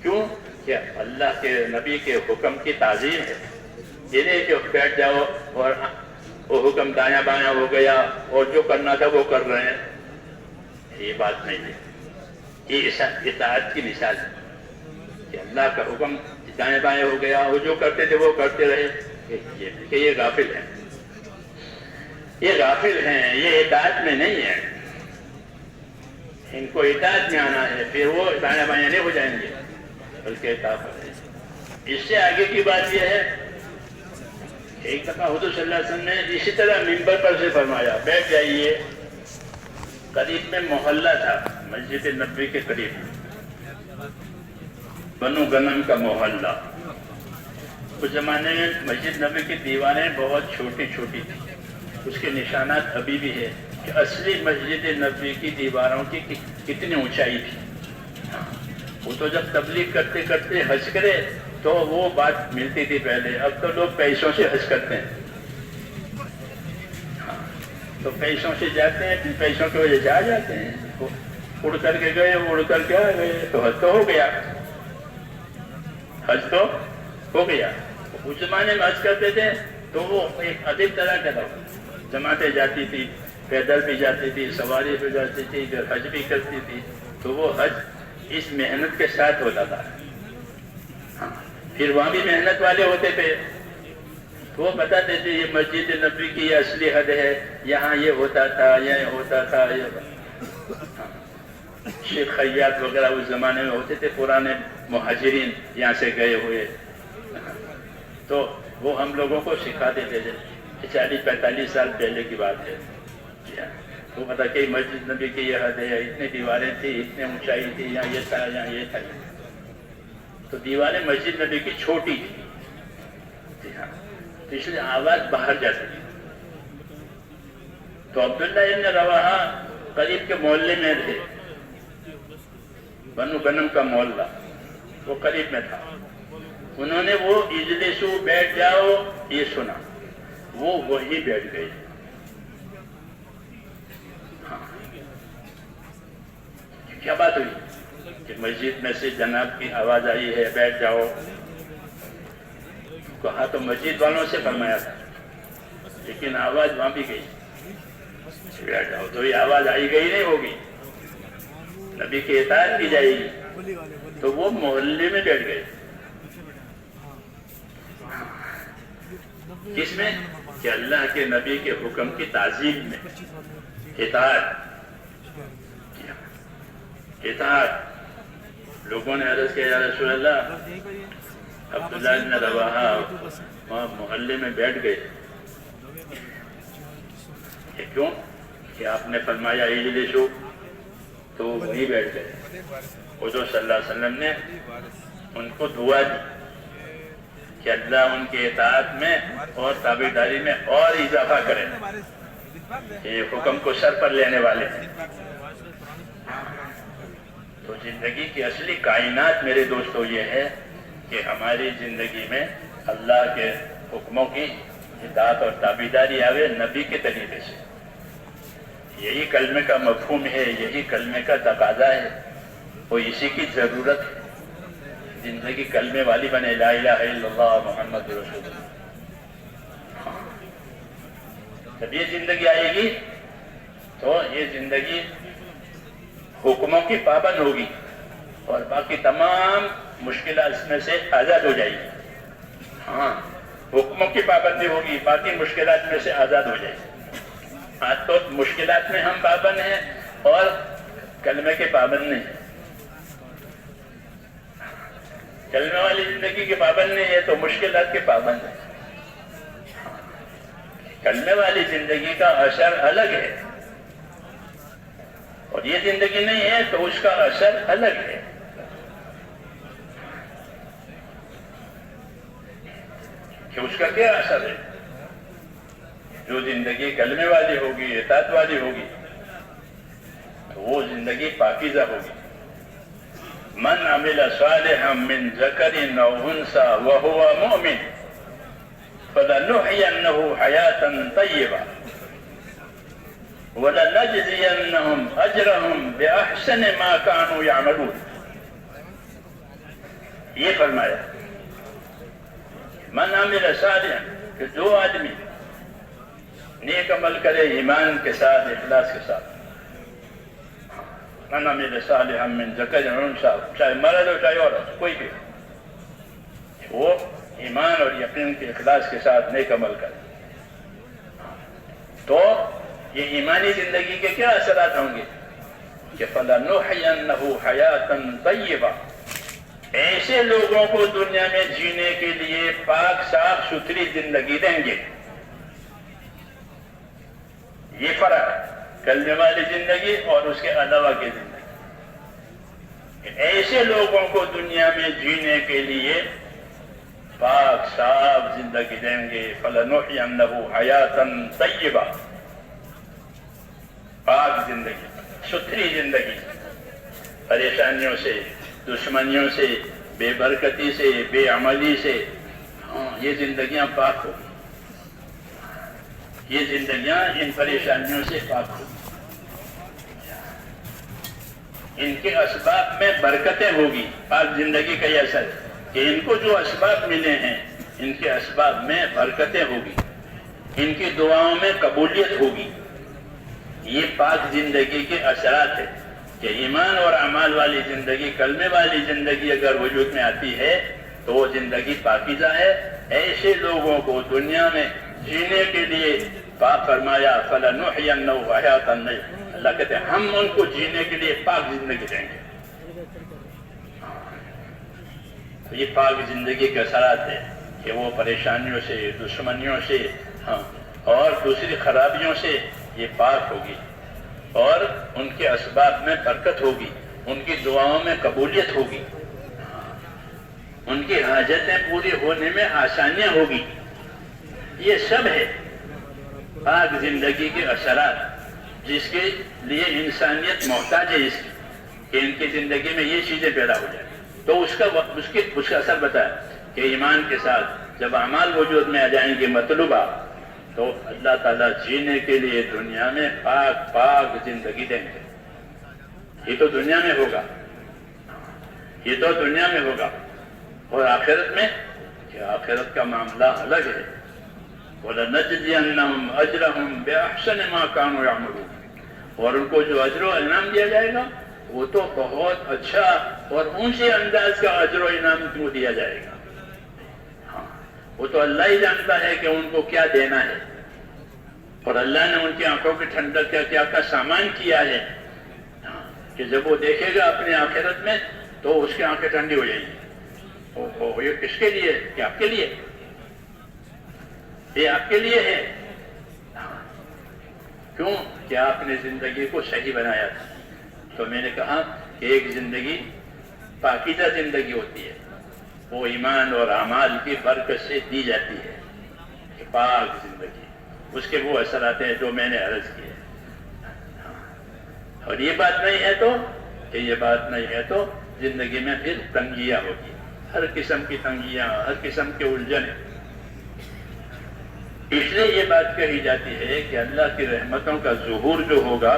کیوں؟ کہ اللہ کے نبی کے حکم کی تعظیم ہے. یہ نہیں کہ بیٹھ جاؤ اور وہ حکم دایاں بایاں ہو گیا اور جو کرنا تھا وہ کر رہے ہیں. یہ بات نہیں ہے. یہ اطاعت کی مثال ہے کہ اللہ کا حکم دائیں بائیں ہو گیا, وہ جو کرتے تھے وہ کرتے رہے. کہ یہ غافل ہیں, یہ غافل ہیں, یہ اطاعت میں نہیں ہے. ان کو اطاعت میں آنا ہے, پھر وہ دائیں بائیں نہیں ہو جائیں گے بلکہ اطاعت ہے. اس سے آگے کی بات یہ ہے, ایک دفعہ حضور صلی اللہ علیہ وسلم نے اسی طرح منبر پر سے فرمایا بیٹھ جائیے. قریب میں محلہ تھا, مسجد نبوی کے قریب بنو غنم کا محلہ. اس زمانے میں مسجد نبوی کی دیواریں بہت چھوٹی چھوٹی تھی. اس کے نشانات ابھی بھی ہے کہ اصلی مسجد نبوی کی دیواروں کی کتنی اونچائی تھی. وہ تو جب تبلیغ کرتے کرتے حج کرے تو وہ بات ملتی تھی پہلے. اب تو لوگ پیسوں سے حج کرتے ہیں. تو پیسوں سے جاتے ہیں, پھر پیسوں کی وجہ سے آ جاتے ہیں. اڑ کر کے گئے, اڑ کر کے آ گئے, تو حج تو ہو گیا. حج تو ہو گیا. اس زمانے میں حج کرتے تھے تو وہ ایک عجیب طرح کا تھا. جماعتیں جاتی تھی, پیدل بھی جاتی تھی, سواری بھی جاتی تھی, حج بھی کرتی تھی. تو وہ حج اس محنت کے ساتھ ہوتا تھا. پھر وہاں بھی محنت والے ہوتے تھے, وہ بتاتے تھے یہ مسجد نبوی کی یہ اصلی حد ہے, یہاں یہ ہوتا تھا, یہ ہوتا تھا. شیخ خیاط وغیرہ اس زمانے میں ہوتے تھے, پرانے مہاجرین یہاں سے گئے ہوئے. تو وہ ہم لوگوں کو سکھاتے تھے. 40-45 سال پہلے کی بات ہے. وہ بتا کہ مسجد نبی کی یہ حد ہے, اتنی دیواریں تھی, اتنی اونچائی تھی, یہاں یہ تھا, یہاں یہ تھا. تو دیواریں مسجد نبی کی چھوٹی تھی, اس لیے آواز باہر جاتی تھی. تو عبداللہ ابن رواحہ قریب کے محلے میں تھے, بنو غنم کا محلہ وہ قریب میں تھا. انہوں نے وہ اجلسو بیٹھ جاؤ یہ سنا, وہ وہی بیٹھ گئے. کیا بات ہوئی کہ مسجد میں سے جناب کی آواز آئی ہے بیٹھ جاؤ. کہا تو مسجد والوں سے فرمایا تھا, لیکن آواز وہاں بھی گئی بیٹھ جاؤ. تو یہ آواز آئی گئی نہیں ہوگی, نبی کی اطاعت کی جائے گی. تو وہ محلے میں بیٹھ گئے. کس میں؟ کہ اللہ کے نبی کے حکم کی تعظیم میں اطاعت. لوگوں نے عرض کیا یا رسول اللہ عبداللہ بن رواحہ وہاں محلے میں بیٹھ گئے. کیوں؟ کہ آپ نے فرمایا اجلسو, تو وہ نہیں بیٹھ گئے. حضور صلی اللہ علیہ وسلم نے ان کو دعا دی کہ اللہ ان کے اطاعت میں اور تابعداری میں اور اضافہ کرے. یہ حکم کو سر پر لینے والے ہیں. تو زندگی کی اصلی کائنات میرے دوستو یہ ہے کہ ہماری زندگی میں اللہ کے حکموں کی اطاعت اور تابعداری آوے نبی کے طریقے سے. یہی کلمے کا مفہوم ہے, یہی کلمے کا تقاضا ہے, وہ اسی کی ضرورت ہے. زندگی کلمے والی بنے, لا الہ الا اللہ محمد رسول اللہ. جب یہ زندگی آئے گی تو یہ زندگی حکموں کی پابند ہوگی اور باقی تمام مشکلات میں سے آزاد ہو جائے گی. ہاں, حکموں کی پابندی ہوگی, باقی مشکلات میں سے آزاد ہو جائے گی. آج تو مشکلات میں ہم پابند ہیں اور کلمے کے پابند نہیں. کلمے والی زندگی کے پابند نہیں ہے تو مشکلات کے پابند ہے. کلمے والی زندگی کا اثر الگ ہے اور یہ زندگی نہیں ہے تو اس کا اثر الگ ہے. کہ اس کا کیا اثر ہے؟ جو زندگی کلمے والی ہوگی، اطاعت والی ہوگی، تو وہ زندگی پاکیزہ ہوگی. من عمل صالحا من ذکر او انثى وهو مؤمن فلنحيينه حياة طیبہ وَلَنَجْزِيَنَّهُمْ أَجْرَهُمْ بِأَحْسَنِ مَا كَانُوا يَعْمَلُونَ. یہ فرمایا من عمل صالحا کہ جو آدمی نیک عمل کرے ایمان کے ساتھ، اخلاص کے ساتھ. من عمل صالحا من ذکر او انثى، چاہے مرد ہو چاہے عورت، کوئی بھی، وہ ایمان اور یقین کے اخلاص کے ساتھ نیک عمل کرے. تو یہ ایمانی زندگی کے کیا اثرات ہوں گے کہ فَلَنُحْيَنَّهُ حَيَاةً طَيِّبَةً، ایسے لوگوں کو دنیا میں جینے کے لیے پاک صاف ستھری زندگی دیں گے. یہ فرق ہے کلمے والی زندگی اور اس کے علاوہ کی زندگی. ایسے لوگوں کو دنیا میں جینے کے لیے پاک صاف زندگی دیں گے. فَلَنُحْيَنَّهُ حَيَاةً طَيِّبَةً، پاک زندگی، ستھری زندگی، پریشانیوں سے، دشمنیوں سے، بے برکتی سے، بے عملی سے. یہ زندگیاں پاک ہو، یہ زندگیاں ان پریشانیوں سے پاک ہو. ان کے اسباب میں برکتیں ہوگی. پاک زندگی کا یہ اثر ہے کہ ان کو جو اسباب ملے ہیں ان کے اسباب میں برکتیں ہوگی، ان کی دعاؤں میں قبولیت ہوگی. یہ پاک زندگی کے اثرات ہیں کہ ایمان اور اعمال والی زندگی، کلمے والی زندگی اگر وجود میں آتی ہے تو وہ زندگی پاکیزہ ہے. ایسے لوگوں کو دنیا میں جینے کے لیے پاک فرمایا فَلَنُحْيَنَّهُ حَيَاةً طَيِّبَةً. اللہ کہتے ہیں ہم ان کو جینے کے لیے پاک زندگی دیں گے. تو یہ پاک زندگی کے اثرات ہیں کہ وہ پریشانیوں سے، دشمنیوں سے اور دوسری خرابیوں سے یہ پاک ہوگی، اور ان کے اسباب میں برکت ہوگی، ان کی دعاؤں میں قبولیت ہوگی، ان کی حاجتیں پوری ہونے میں آسانیاں ہوگی. یہ سب ہے پاک زندگی کے اثرات جس کے لیے انسانیت محتاج ہے اس کی کہ ان کی زندگی میں یہ چیزیں پیدا ہو جائیں. تو اس کا اثر بتایا کہ ایمان کے ساتھ جب اعمال وجود میں آ جائیں گے مطلوبہ، تو اللہ تعالیٰ جینے کے لیے دنیا میں پاک پاک زندگی دیں گے. یہ تو دنیا میں ہوگا، یہ تو دنیا میں ہوگا. اور آخرت میں کہ آخرت کا معاملہ الگ ہے. وَلَنَجْزِيَنَّهُمْ أَجْرَهُمْ بِأَحْسَنِ مَا كَانُوا يَعْمَلُونَ. اور ان کو جو اجر و انعام دیا جائے گا وہ تو بہت اچھا اور اونچے انداز کا اجر و انعام کیوں دیا جائے گا. وہ تو اللہ ہی جانتا ہے کہ ان کو کیا دینا ہے، اور اللہ نے ان کی آنکھوں کی ٹھنڈک کا کیا سامان کیا ہے کہ جب وہ دیکھے گا اپنی آخرت میں تو اس کی آنکھیں ٹھنڈی ہو جائیں گی. یہ کس کے لیے؟ کہ آپ کے لیے، یہ آپ کے لیے ہے. کیوں؟ کہ آپ نے زندگی کو صحیح بنایا تھا. تو میں نے کہا کہ ایک زندگی پاکیزہ زندگی ہوتی ہے، وہ ایمان اور اعمال کی برکت سے دی جاتی ہے. کہ پاک زندگی، اس کے وہ اثرات ہیں جو میں نے عرض کیے. اور یہ بات نہیں ہے تو زندگی میں پھر تنگیاں ہوگی، ہر قسم کی تنگیاں، ہر قسم کے الجھن. اس لیے یہ بات کہی جاتی ہے کہ اللہ کی رحمتوں کا ظہور جو ہوگا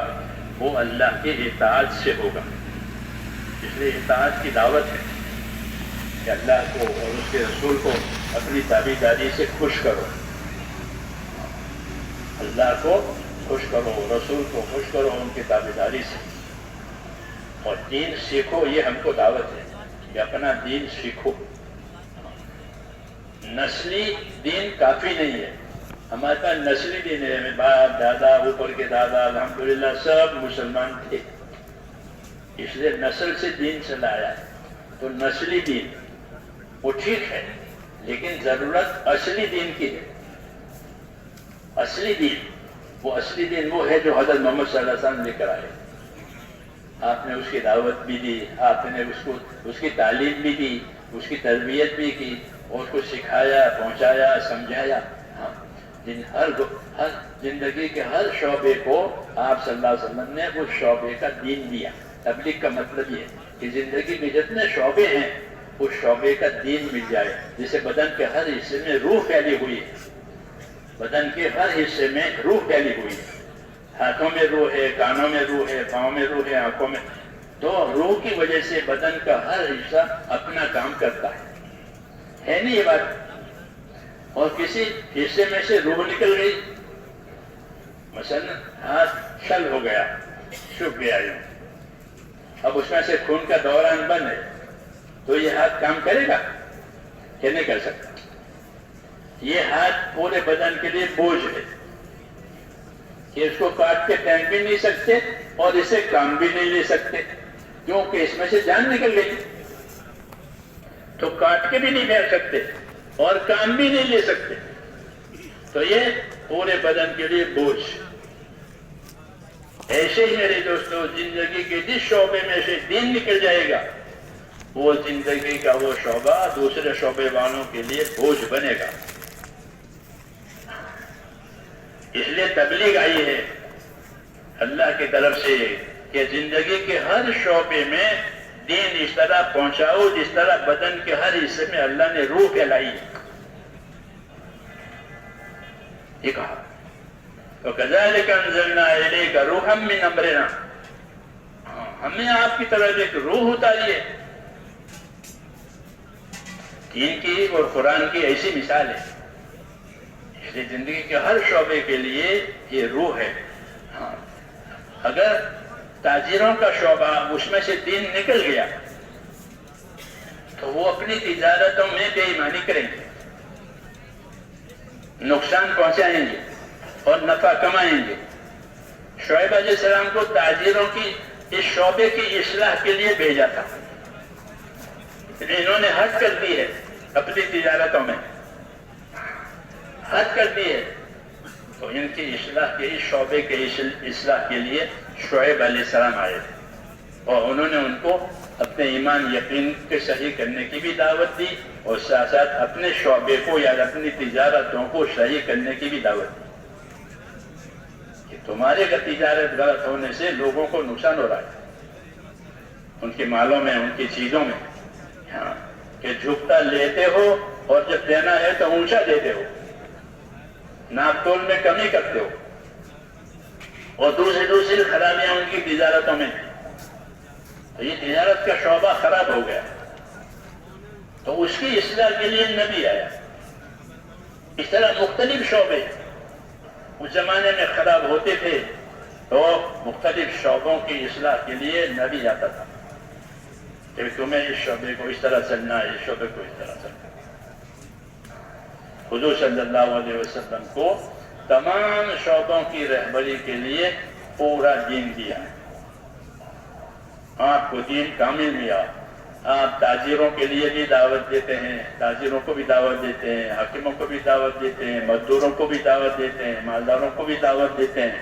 وہ اللہ کی اطاعت سے ہوگا. اس لیے اطاعت کی دعوت ہے کہ اللہ کو اور اس کے رسول کو اپنی تابعداری سے خوش کرو. اللہ کو خوش کرو، رسول کو خوش کرو ان کی تابعداری سے. اور دین سیکھو، یہ ہم کو دعوت ہے کہ اپنا دین سیکھو. نسلی دین کافی نہیں ہے. ہمارے پاس نسلی دین ہے، باپ دادا اوپر کے دادا الحمدللہ سب مسلمان تھے، اس لیے نسل سے دین چلا آیا ہے. تو نسلی دین وہ ٹھیک ہے، لیکن ضرورت اصلی دین کی ہے. اصلی دین وہ ہے جو حضرت محمد صلی اللہ علیہ وسلم لے کر آئے. آپ نے اس کی دعوت بھی دی، آپ نے اس کی تعلیم بھی دی، اس کی تربیت بھی کی، اور اس کو سکھایا، پہنچایا، سمجھایا. ہر زندگی کے ہر شعبے کو آپ صلی اللہ علیہ وسلم نے اس شعبے کا دین دیا. تبلیغ کا مطلب یہ ہے کہ زندگی میں جتنے شعبے ہیں اس شعبے کا دین مل جائے. جیسے بدن کے ہر حصے میں روح پھیلی ہوئی ہے, بدن کے ہر حصے میں روح پھیلی ہوئی ہے. ہاتھوں میں روح ہے, کانوں میں روح ہے, پاؤں میں روح ہے, آنکھوں میں. تو روح کی وجہ سے بدن کا ہر حصہ اپنا کام کرتا ہے نہیں یہ بات؟ اور کسی حصے میں سے روح نکل گئی, مثلا ہاتھ شل ہو گیا, سوکھ گیا, اب اس میں سے خون کا دوران بند ہے, تو یہ ہاتھ کام کرے گا کہ نہیں کر سکتا؟ یہ ہاتھ پورے بدن کے لیے بوجھ ہے کہ اس کو کاٹ کے پھینک بھی نہیں سکتے اور اسے کام بھی نہیں لے سکتے, کیونکہ اس میں سے جان نکل گئی. تو کاٹ کے بھی نہیں پھینک سکتے اور کام بھی نہیں لے سکتے, تو یہ پورے بدن کے لیے بوجھ. ایسے ہی میرے دوستوں, زندگی کے جس شعبے میں سے دین نکل جائے گا وہ زندگی کا وہ شعبہ دوسرے شعبے والوں کے لیے بوجھ بنے گا. اس لیے تبلیغ آئی ہے اللہ کی طرف سے کہ زندگی کے ہر شعبے میں دین اس طرح پہنچاؤ جس طرح بدن کے ہر حصے میں اللہ نے روح پھیلائی ہے. یہ کہا وَكَذَلِكَ أَنزَلْنَا إِلَيْكَ رُوحًا مِّنْ أَمْرِنَا, ہم نے آپ کی طرف ایک روح اتاری ہے. دین کی اور قرآن کی ایسی مثال ہے. اس لیے زندگی کے ہر شعبے کے لیے یہ روح ہے. اگر تاجروں کا شعبہ اس میں سے دین نکل گیا تو وہ اپنی تجارتوں میں بے ایمانی کریں گے, نقصان پہنچائیں گے اور نفع کمائیں گے. شعیب علیہ السلام کو تاجروں کی اس شعبے کی اصلاح کے لیے بھیجا تھا, انہوں نے حد کر دی ہے اپنی تجارتوں میں, حد کر دی ہے. تو ان کی اصلاح کے اس شعبے کے اصلاح کے لیے شعیب علیہ السلام آئے تھے, اور انہوں نے ان کو اپنے ایمان یقین کے صحیح کرنے کی بھی دعوت دی اور ساتھ ساتھ اپنے شعبے کو یا اپنی تجارتوں کو صحیح کرنے کی بھی دعوت دی کہ تمہارے کا تجارت غلط ہونے سے لوگوں کو نقصان ہو رہا ہے, ان کے مالوں میں, ان کی چیزوں میں. ہاں, کہ جھکتا لیتے ہو اور جب دینا ہے تو اونچا دیتے ہو, ناپ تول میں کمی کرتے ہو, اور دوسری خرابیاں ان کی تجارتوں میں. تو یہ تجارت کا شعبہ خراب ہو گیا, تو اس کی اصلاح کے لیے نبی آیا. اس طرح مختلف شعبے اس زمانے میں خراب ہوتے تھے, تو مختلف شعبوں کی اصلاح کے لیے نبی آتا تھا کہ تمہیں اس شعبے کو اس طرح چلنا ہے, اس شعبے کو اس طرح چلنا. حضور صلی اللہ علیہ وسلم کو تمام شعبوں کی رہبری کے لیے پورا دین دیا ہے. آپ کو دین کامل ملا. آپ تاجروں کے لیے بھی دعوت دیتے ہیں, تاجروں کو بھی دعوت دیتے ہیں, حاکموں کو بھی دعوت دیتے ہیں, مزدوروں کو بھی دعوت دیتے ہیں, مالداروں کو بھی دعوت دیتے ہیں,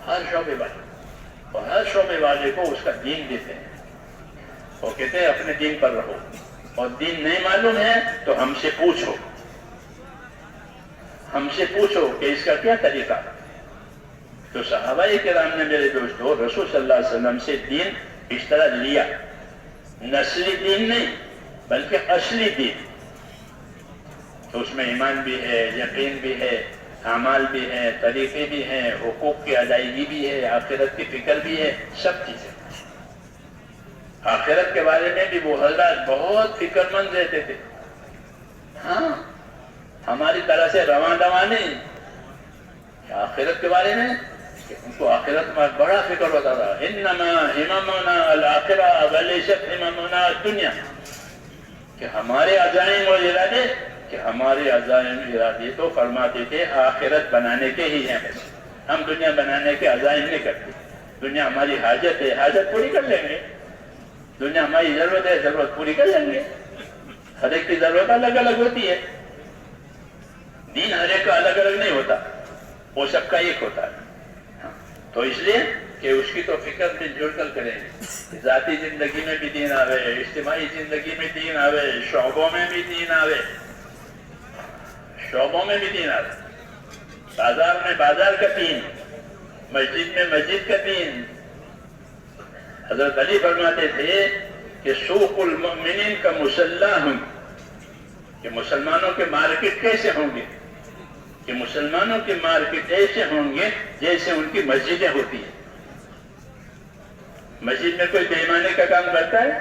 ہر شعبے والے, اور ہر شعبے والے کو اس کا دین دیتے ہیں. وہ کہتے ہیں اپنے دین پر رہو, اور دین نہیں معلوم ہے تو ہم سے پوچھو, ہم سے پوچھو کہ اس کا کیا طریقہ. تو صحابہ کرام نے میرے دوستو رسول صلی اللہ علیہ وسلم سے دین اس طرح لیا, نسلی دین نہیں بلکہ اصلی دین. تو اس میں ایمان بھی ہے, یقین بھی ہے, اعمال بھی ہے, طریقے بھی ہیں, حقوق کی ادائیگی بھی ہے, آخرت کی فکر بھی ہے, سب چیزیں. آخرت کے بارے میں بھی وہ حضرات بہت فکر مند رہتے تھے. ہاں, ہماری طرح سے رواں دواں نہیں. آخرت کے بارے میں ان کو آخرت میں بڑا فکر ہوتا تھا. انما ہممنا الآخرہ ولیست ہممنا الدنیا, کہ ہمارے عزائم اور ارادے, کہ ہمارے عزائم ارادے تو فرماتے تھے آخرت بنانے کے ہی ہیں, ہم دنیا بنانے کے عزائم نہیں کرتے. دنیا ہماری حاجت ہے, حاجت پوری کر لیں گے. دنیا ہماری ضرورت ہے, ضرورت پوری کر لیں گے. ہر ایک کی ضرورت الگ الگ ہوتی ہے. دین ہر ایک کا الگ الگ نہیں ہوتا, وہ سب کا ایک ہوتا ہے. تو اس لیے کہ اس کی تو فکر بھی جڑ کر کریں گے. ذاتی زندگی میں بھی دین آوے, اجتماعی زندگی میں دین آوے, شعبوں میں بھی دین آوے, شعبوں میں بھی دین آوے. بازار میں بازار کا دین، مسجد میں مسجد کا دین۔ حضرت علی فرماتے تھے کہ سوق المؤمنین کا مسلح ہوں، کہ مسلمانوں کے مارکیٹ کیسے ہوں گے، کہ مسلمانوں کے مارکیٹ ایسے ہوں گے جیسے ان کی مسجدیں ہوتی ہیں۔ مسجد میں کوئی بے ایمانی کا کام کرتا ہے؟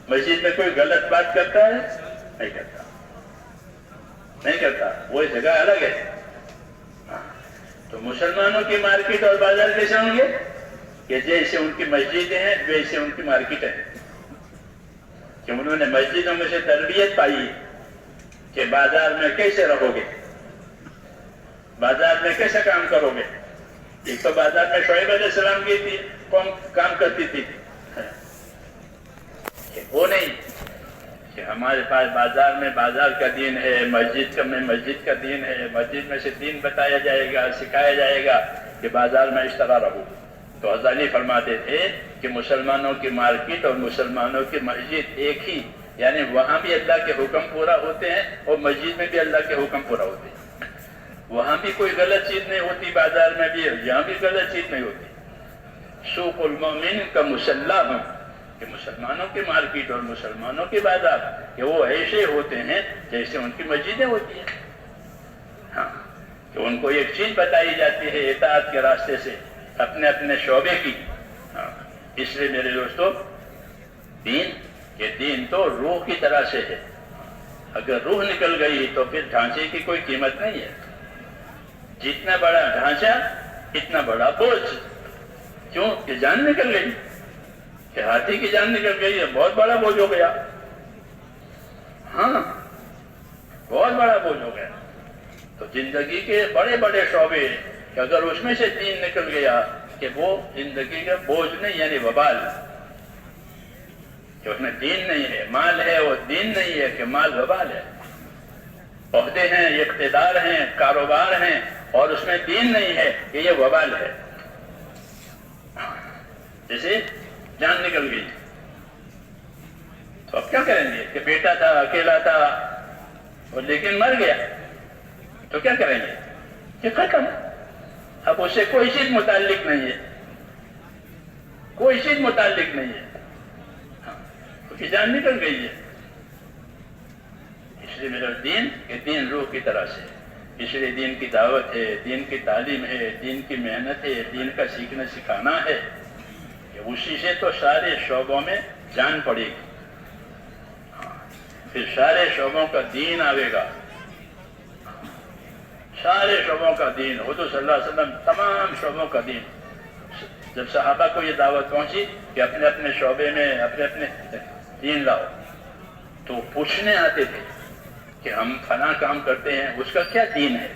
مسجد میں کوئی غلط بات کرتا ہے؟ نہیں کرتا، نہیں کرتا، وہ جگہ الگ ہے۔ تو مسلمانوں کی مارکیٹ اور بازار کیسے ہوں گے؟ کہ جیسے ان کی مسجدیں ہیں ویسے ان کی مارکیٹ ہے، کہ انہوں نے مسجدوں میں سے تربیت پائی کہ بازار میں کیسے رہو گے، بازار میں کیسے کام کرو گے۔ ایک تو بازار میں شعیب علیہ السلام کی تھی قوم کام کرتی تھی، وہ نہیں کہ ہمارے پاس بازار میں بازار کا دین ہے، مسجد میں مسجد کا دین ہے، مسجد میں سے دین بتایا جائے گا، سکھایا جائے گا کہ بازار میں اس طرح رہو۔ تو حضرت علی فرماتے تھے کہ مسلمانوں کی مارکیٹ اور مسلمانوں کی مسجد ایک ہی، یعنی وہاں بھی اللہ کے حکم پورا ہوتے ہیں اور مسجد میں بھی اللہ کے حکم پورا ہوتے ہیں۔ وہاں بھی کوئی غلط چیز نہیں ہوتی، بازار میں بھی، یہاں بھی غلط چیز نہیں ہوتی۔ سوق المؤمن کا مسلح ہوں، کہ مسلمانوں کی مارکیٹ اور مسلمانوں کے بازار کہ وہ ایسے ہوتے ہیں جیسے ان کی مسجدیں ہوتی ہیں۔ ہاں، کہ ان کو ایک چیز بتائی جاتی ہے اطاعت کے راستے سے اپنے اپنے شعبے کی۔ ہاں، اس لیے میرے دوستو، دین یہ دین تو روح کی طرح سے ہے، اگر روح نکل گئی تو پھر ڈھانچے کی کوئی قیمت نہیں ہے۔ جتنا بڑا ڈھانچہ اتنا بڑا بوجھ، کیوں کہ جان نکل گئی، کہ ہاتھی کی جان نکل گئی ہے، بہت بڑا بوجھ ہو گیا۔ ہاں، بہت بڑا بوجھ ہو گیا۔ تو زندگی کے بڑے بڑے شعبے کہ اگر اس میں سے دین نکل گیا کہ وہ زندگی کا بوجھ نہیں، یعنی وبال، کہ اس میں دین نہیں ہے، مال ہے وہ دین نہیں ہے، کہ مال وبال ہے، عہدے ہیں، اقتدار ہیں، کاروبار ہیں اور اس میں دین نہیں ہے کہ یہ وبال ہے۔ جیسے جان نکل گئی تو اب کیا کریں گے کہ بیٹا تھا، اکیلا تھا اور لیکن مر گیا، تو کیا کریں گے کہ ختم، اب اس سے کوئی چیز متعلق نہیں ہے، کوئی چیز متعلق نہیں ہے، کیونکہ جان نکل گئی ہے۔ اس لیے میرا دین کہ دین روح کی طرح سے، اس لیے دین کی دعوت ہے، دین کی تعلیم ہے، دین کی محنت ہے، دین کا سیکھنا سکھانا ہے، کہ اسی سے تو سارے شعبوں میں جان پڑے گی، پھر سارے شعبوں کا دین آئے گا، سارے شعبوں کا دین، حضور صلی اللہ علیہ وسلم تمام شعبوں کا دین۔ جب صحابہ کو یہ دعوت پہنچی کہ اپنے اپنے شعبے میں اپنے اپنے دین لاؤ، تو پوچھنے آتے تھے کہ ہم فلاں کام کرتے ہیں، اس کا کیا دین ہے،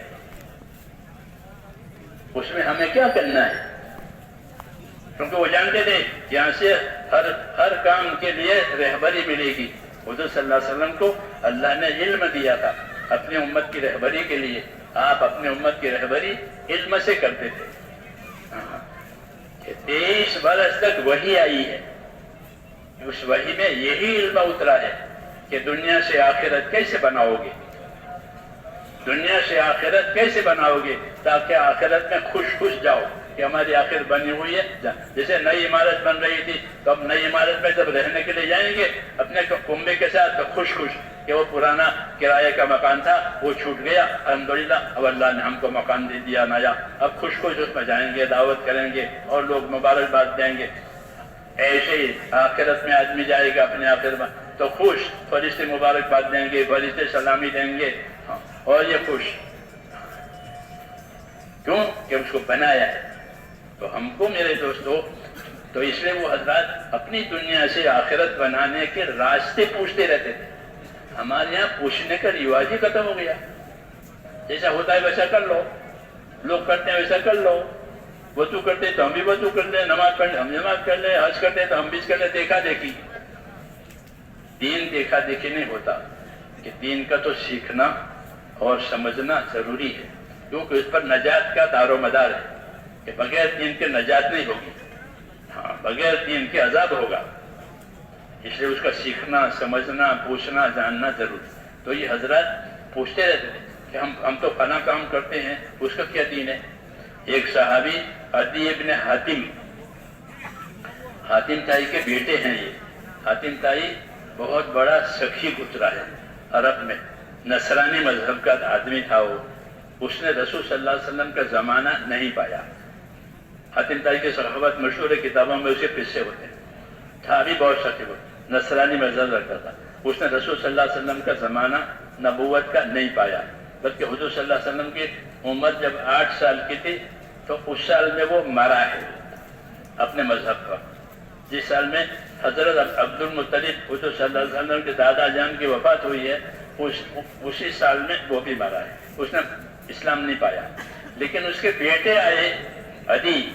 اس میں ہمیں کیا کرنا ہے، کیونکہ وہ جانتے تھے یہاں سے ہر کام کے لیے رہبری ملے گی۔ حضور صلی اللہ علیہ وسلم کو اللہ نے علم دیا تھا اپنی امت کی رہبری کے لیے، آپ اپنی امت کی رہبری علم سے کرتے تھے۔ 23 برس تک وحی آئی ہے، اس وحی میں یہی علم اترا ہے کہ دنیا سے آخرت کیسے بناؤ گے، دنیا سے آخرت کیسے بناؤ گے تاکہ آخرت میں خوش خوش جاؤ کہ ہماری آخرت بنی ہوئی ہے۔ جیسے نئی عمارت بن رہی تھی تو اب نئی عمارت میں جب رہنے کے لیے جائیں گے اپنے کنبے کے ساتھ تو خوش خوش کہ وہ پرانا کرایے کا مکان تھا وہ چھوٹ گیا، الحمدللہ اب اللہ نے ہم کو مکان دے دیا نیا، اب خوش خوش اس میں جائیں گے، دعوت کریں گے اور لوگ مبارکباد دیں گے۔ ایسے ہی آخرت میں آدمی جائے گا اپنے آخرت میں تو خوش، فرشتے مبارکباد دیں گے، فرشتے سلامی دیں گے اور یہ خوش، کیوں کہ اس کو بنایا ہے۔ تو ہم کو میرے دوستو، تو اس لیے وہ حضرات اپنی دنیا سے آخرت بنانے کے راستے پوچھتے رہتے تھے۔ ہمارے یہاں پوچھنے کا رواج ہی ختم ہو گیا، جیسا ہوتا ہے ویسا کر لو، لوگ کرتے ہیں ویسا کر لو، وضو کرتے تو ہم بھی وضو کر لیں، نماز پڑھتے ہم نماز کر لیں، حج کرتے تو ہم بھی کر لیں، دیکھا دیکھی۔ دین دیکھا دیکھی نہیں ہوتا، کہ دین کا تو سیکھنا اور سمجھنا ضروری ہے، کیونکہ اس پر نجات کا دار و مدار ہے، کہ بغیر دین کے نجات نہیں ہوگی، ہاں بغیر دین کے عذاب ہوگا۔ اس لیے اس کا سیکھنا، سمجھنا، پوچھنا، جاننا ضروری۔ تو یہ حضرات پوچھتے رہتے تھے کہ کہ ہم تو فلاں کام کرتے ہیں، اس کا کیا دین ہے؟ ایک صحابی عدی ابن حاتم تائی کے بیٹے ہیں، یہ حاتم تائی بہت بڑا سخی گزرا ہے عرب میں، نصرانی مذہب کا آدمی تھا وہ، اس نے رسول صلی اللہ علیہ وسلم کا زمانہ نہیں پایا۔ حاتم تائی کی صحابت مشہور ہے، کتابوں میں اس کے قصے ہوتے ہیں، تھا بھی بہت سخی وہ، نصرانی مذہب رکھتا تھا، اس نے رسول صلی اللہ علیہ وسلم کا زمانہ نبوت کا نہیں پایا، بلکہ حضور صلی اللہ علیہ وسلم کی عمر جب 8 سال کی تھی تو اس سال میں وہ مرا ہے اپنے مذہب پر، جس سال میں حضرت عبد المطلب حضور صلی اللہ علیہ وسلم کے دادا جان کی وفات ہوئی ہے، اسی سال میں وہ بھی مرا ہے، اس نے اسلام نہیں پایا۔ لیکن اس کے بیٹے آئے عدی،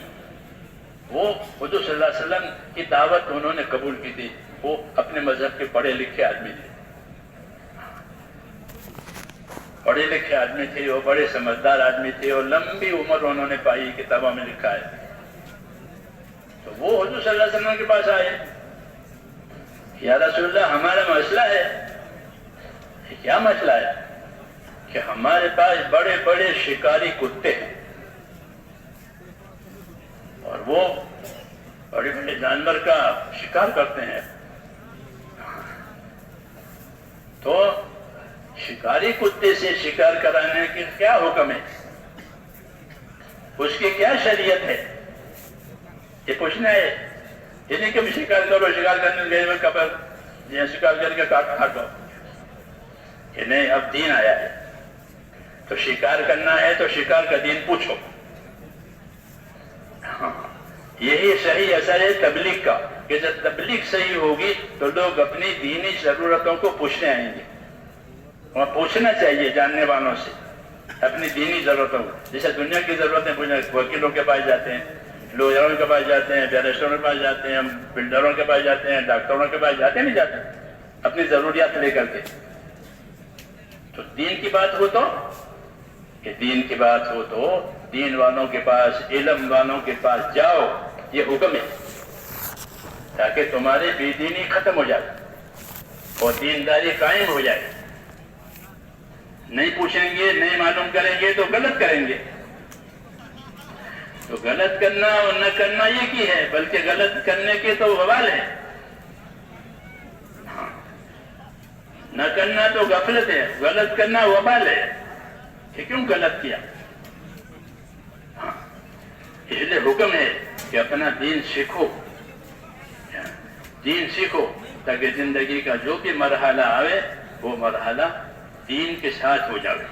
وہ حضور صلی اللہ علیہ وسلم کی دعوت انہوں نے قبول کی تھی، وہ اپنے مذہب کے پڑھے لکھے آدمی تھے، پڑھے لکھے آدمی تھے، وہ بڑے سمجھدار آدمی تھے، اور لمبی عمر انہوں نے پائی، کتابوں میں لکھا ہے۔ تو وہ حضور صلی اللہ علیہ وسلم کے پاس آئے، یا رسول اللہ ہمارا مسئلہ ہے۔ کیا مسئلہ ہے؟ کہ ہمارے پاس بڑے بڑے شکاری کتے ہیں، اور وہ بڑے بڑے جانور کا شکار کرتے ہیں، تو شکاری کتے سے شکار کرانے کی کیا حکم ہے، اس کی کیا شریعت ہے؟ یہ پوچھنا ہے، یہ نہیں کہ شکار کرو، شکار کرنے گئے میں کبر یہ شکار کر کے کاٹو، کہ نہیں اب دین آیا ہے تو شکار کرنا ہے تو شکار کا دین پوچھو۔ یہی صحیح اثر ہے تبلیغ کا، کہ جب تبلیغ صحیح ہوگی تو لوگ اپنی دینی ضرورتوں کو پوچھنے آئیں گے، اور پوچھنا چاہیے جاننے والوں سے اپنی دینی ضرورتوں کو۔ جیسے دنیا کی ضرورتیں پوچھنا، وکیلوں کے پاس جاتے ہیں، لویروں کے پاس جاتے ہیں، بیرسٹروں کے پاس جاتے ہیں، بلڈروں کے پاس جاتے ہیں، ڈاکٹروں کے پاس جاتے نہیں جاتے اپنی ضروریات لے کر کے۔ تو دین کی بات ہو تو، کہ دین کی بات ہو تو دین والوں کے پاس، علم والوں کے پاس جاؤ، یہ حکم ہے، تاکہ تمہاری بے دینی ختم ہو جائے اور دینداری قائم ہو جائے۔ نہیں پوچھیں گے، نہیں معلوم کریں گے تو غلط کریں گے۔ تو غلط کرنا اور نہ کرنا یہ کی ہے، بلکہ غلط کرنے کے تو وبال ہے، نہ کرنا تو غفلت ہے، غلط کرنا وبال ہے کہ کیوں غلط کیا۔ اس لیے حکم ہے کہ اپنا دین سیکھو، دین سیکھو، تاکہ زندگی کا جو بھی مرحلہ آئے وہ مرحلہ دین کے ساتھ ہو جائے۔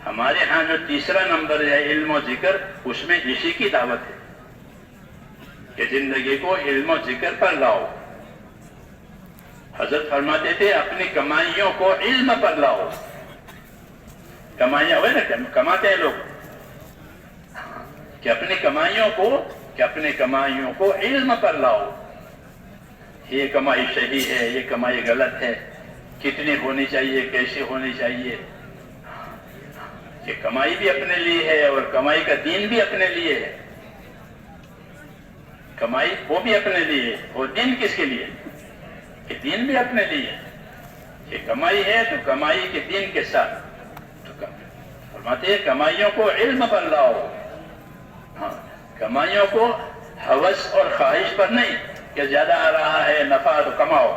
ہمارے ہاں جو تیسرا نمبر ہے علم و ذکر، اس میں اسی کی دعوت ہے کہ زندگی کو علم و ذکر پر لاؤ۔ حضرت فرماتے تھے اپنی کمائیوں کو علم پر لاؤ۔ کمائیاں ہوئے نا، کماتے ہیں لوگ، کہ اپنی کمائیوں کو علم پر لاؤ۔ یہ کمائی صحیح ہے، یہ کمائی غلط ہے، کتنی ہونی چاہیے، کیسے ہونی چاہیے۔ کہ کمائی بھی اپنے لیے ہے اور کمائی کا دین بھی اپنے لیے ہے، کمائی وہ بھی اپنے لیے ہے اور دین کس کے لیے؟ کہ دین بھی اپنے لیے ہے۔ کہ کمائی ہے تو کمائی کے دین کے ساتھ، تو فرماتے ہیں کمائیوں کو علم پر لاؤ۔ ہاں، کمائیوں کو ہوس اور خواہش پر نہیں کہ زیادہ آ رہا ہے نفع تو کماؤ،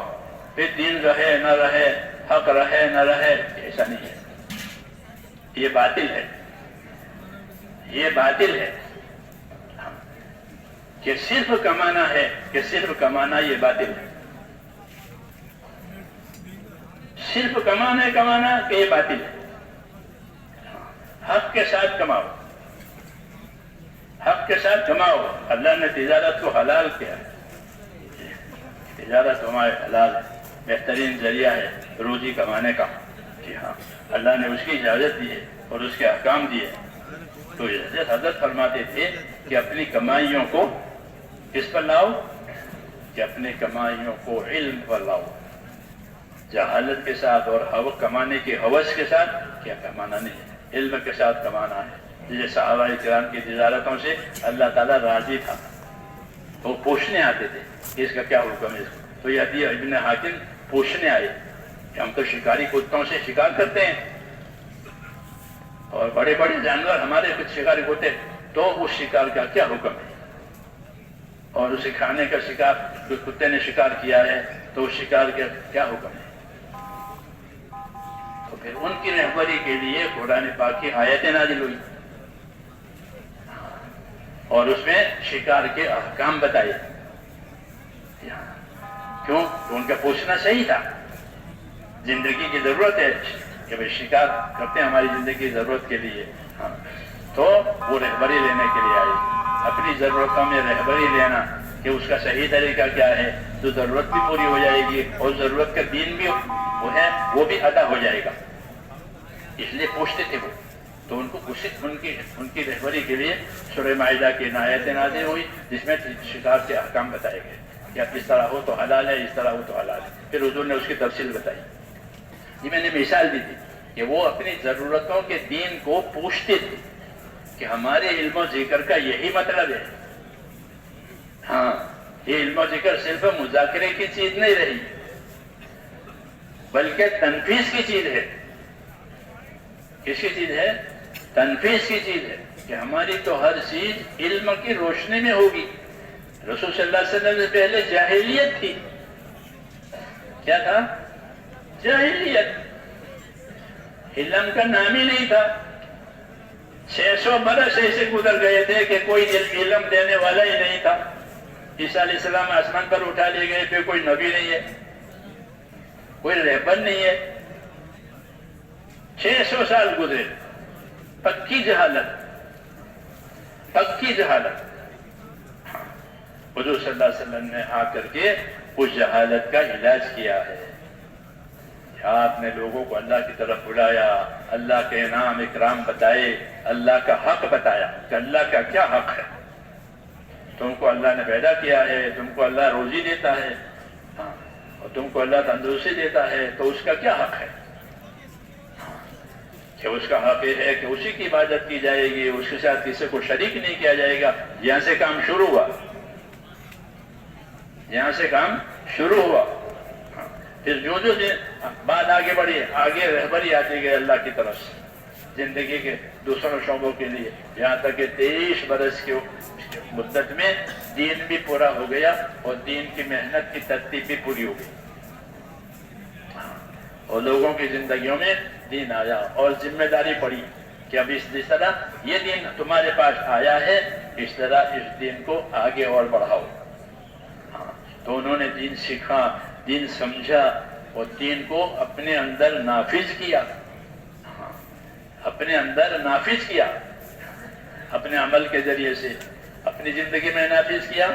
پھر دین رہے نہ رہے، حق رہے نہ رہے، ایسا نہیں ہے، یہ باطل ہے، یہ باطل ہے کہ صرف کمانا ہے، کہ صرف کمانا، یہ باطل ہے، صرف کمانا کہ یہ باطل ہے۔ حق کے ساتھ کماؤ، حق کے ساتھ کماؤ۔ اللہ نے تجارت کو حلال کیا ہے، تجارت ہمارے حلال ہے، بہترین ذریعہ ہے روزی کمانے کا۔ جی ہاں، اللہ نے اس کی اجازت دی ہے اور اس کے احکام دیے۔ تو حضرت فرماتے تھے کہ اپنی کمائیوں کو کس پر لاؤ؟ کہ اپنی کمائیوں کو علم پر لاؤ، جہالت کے ساتھ اور کمانے کی ہوس کے ساتھ کیا کمانا نہیں ہے، علم کے ساتھ کمانا ہے۔ جیسے صحابہ کرام کی تجارتوں سے اللہ تعالیٰ راضی تھا، تو وہ پوچھنے آتے تھے کہ اس کا کیا حکم ہے اس کو۔ تو یہ عدی ابن حاتم پوچھنے آئے کہ ہم تو شکاری کتوں سے شکار کرتے ہیں، اور بڑے بڑے جانور ہمارے کچھ شکار ہوتے تو اس شکار کا کیا حکم ہے، اور اسے کھانے کا شکار جو کتے نے شکار کیا ہے تو اس شکار کا کیا حکم ہے۔ تو پھر ان کی رہبری کے لیے قرآن پاک کی آیتیں نازل ہوئی اور اس میں شکار کے احکام بتائے۔ کیوں؟ تو ان کا پوچھنا صحیح تھا، زندگی کی ضرورت ہے کہ بھائی شکار کرتے ہیں ہماری زندگی کی ضرورت کے لیے، تو وہ رہبری لینے کے لیے آئے، اپنی ضرورتوں میں رہبری لینا کہ اس کا صحیح طریقہ کیا ہے، تو ضرورت بھی پوری ہو جائے گی اور ضرورت کا دین بھی وہ ہے وہ بھی ادا ہو جائے گا، اس لیے پوچھتے تھے وہ۔ تو ان کو ان کی رہبری کے لیے سورہ مائدہ کی آیتیں نازل ہوئی جس میں شکار کے احکام بتائے گئے کہ اب اس طرح ہو تو حلال ہے، اس طرح ہو تو حلال ہے۔ پھر حضور نے اس کی تفصیل بتائی۔ یہ میں نے مثال دی تھی کہ وہ اپنی ضرورتوں کے دین کو پوچھتے تھے کہ ہمارے علم و ذکر کا یہی مطلب ہے۔ ہاں، یہ علم و ذکر صرف مذاکرے کی چیز نہیں رہی بلکہ تنفیذ کی چیز ہے۔ کس کی چیز ہے؟ تنفیذ کی چیز ہے کہ ہماری تو ہر چیز علم کی روشنی میں ہوگی۔ رسول صلی اللہ علیہ وسلم سے پہلے جاہلیت تھی۔ کیا تھا؟ جاہلیت، علم کا نام ہی نہیں تھا۔ 600 برس ایسے گزر گئے تھے کہ کوئی علم دینے والا ہی نہیں تھا۔ عیسیٰ علیہ السلام آسمان پر اٹھا لیے گئے، پھر کوئی نبی نہیں ہے، کوئی رہبر نہیں ہے۔ 600 سال گزرے، پکی جہالت، پکی جہالت۔ حضور صلی اللہ علیہ وسلم نے آ کر کے اس جہالت کا علاج کیا ہے۔ آپ نے لوگوں کو اللہ کی طرف بلایا، اللہ کے انعام اکرام بتائے، اللہ کا حق بتایا کہ اللہ کا کیا حق ہے۔ تم کو اللہ نے پیدا کیا ہے، تم کو اللہ روزی دیتا ہے، اور تم کو اللہ تندرستی دیتا ہے، تو اس کا کیا حق ہے؟ کہ اس کا حق یہ ہے کہ اسی کی عبادت کی جائے گی، اس کے ساتھ کسی کو شریک نہیں کیا جائے گا۔ یہاں سے کام شروع ہوا، یہاں سے کام شروع ہوا۔ پھر جو بات آگے بڑھی، آگے رہبری آتی گئی اللہ کی طرف سے زندگی کے دوسروں شعبوں کے لیے، یہاں تک کہ 23 برس کی مدت میں دین بھی پورا ہو گیا اور دین کی محنت کی ترتیب بھی پوری ہو گئی، اور لوگوں کی زندگیوں میں دین آیا اور ذمہ داری پڑی کہ اب اس طرح یہ دین تمہارے پاس آیا ہے، اس طرح اس دین کو آگے اور بڑھاؤ۔ تو انہوں نے دین سیکھا، دین سمجھا اور دین کو اپنے اندر نافذ کیا، اپنے اندر نافذ کیا، اپنے عمل کے ذریعے سے اپنی زندگی میں نافذ کیا،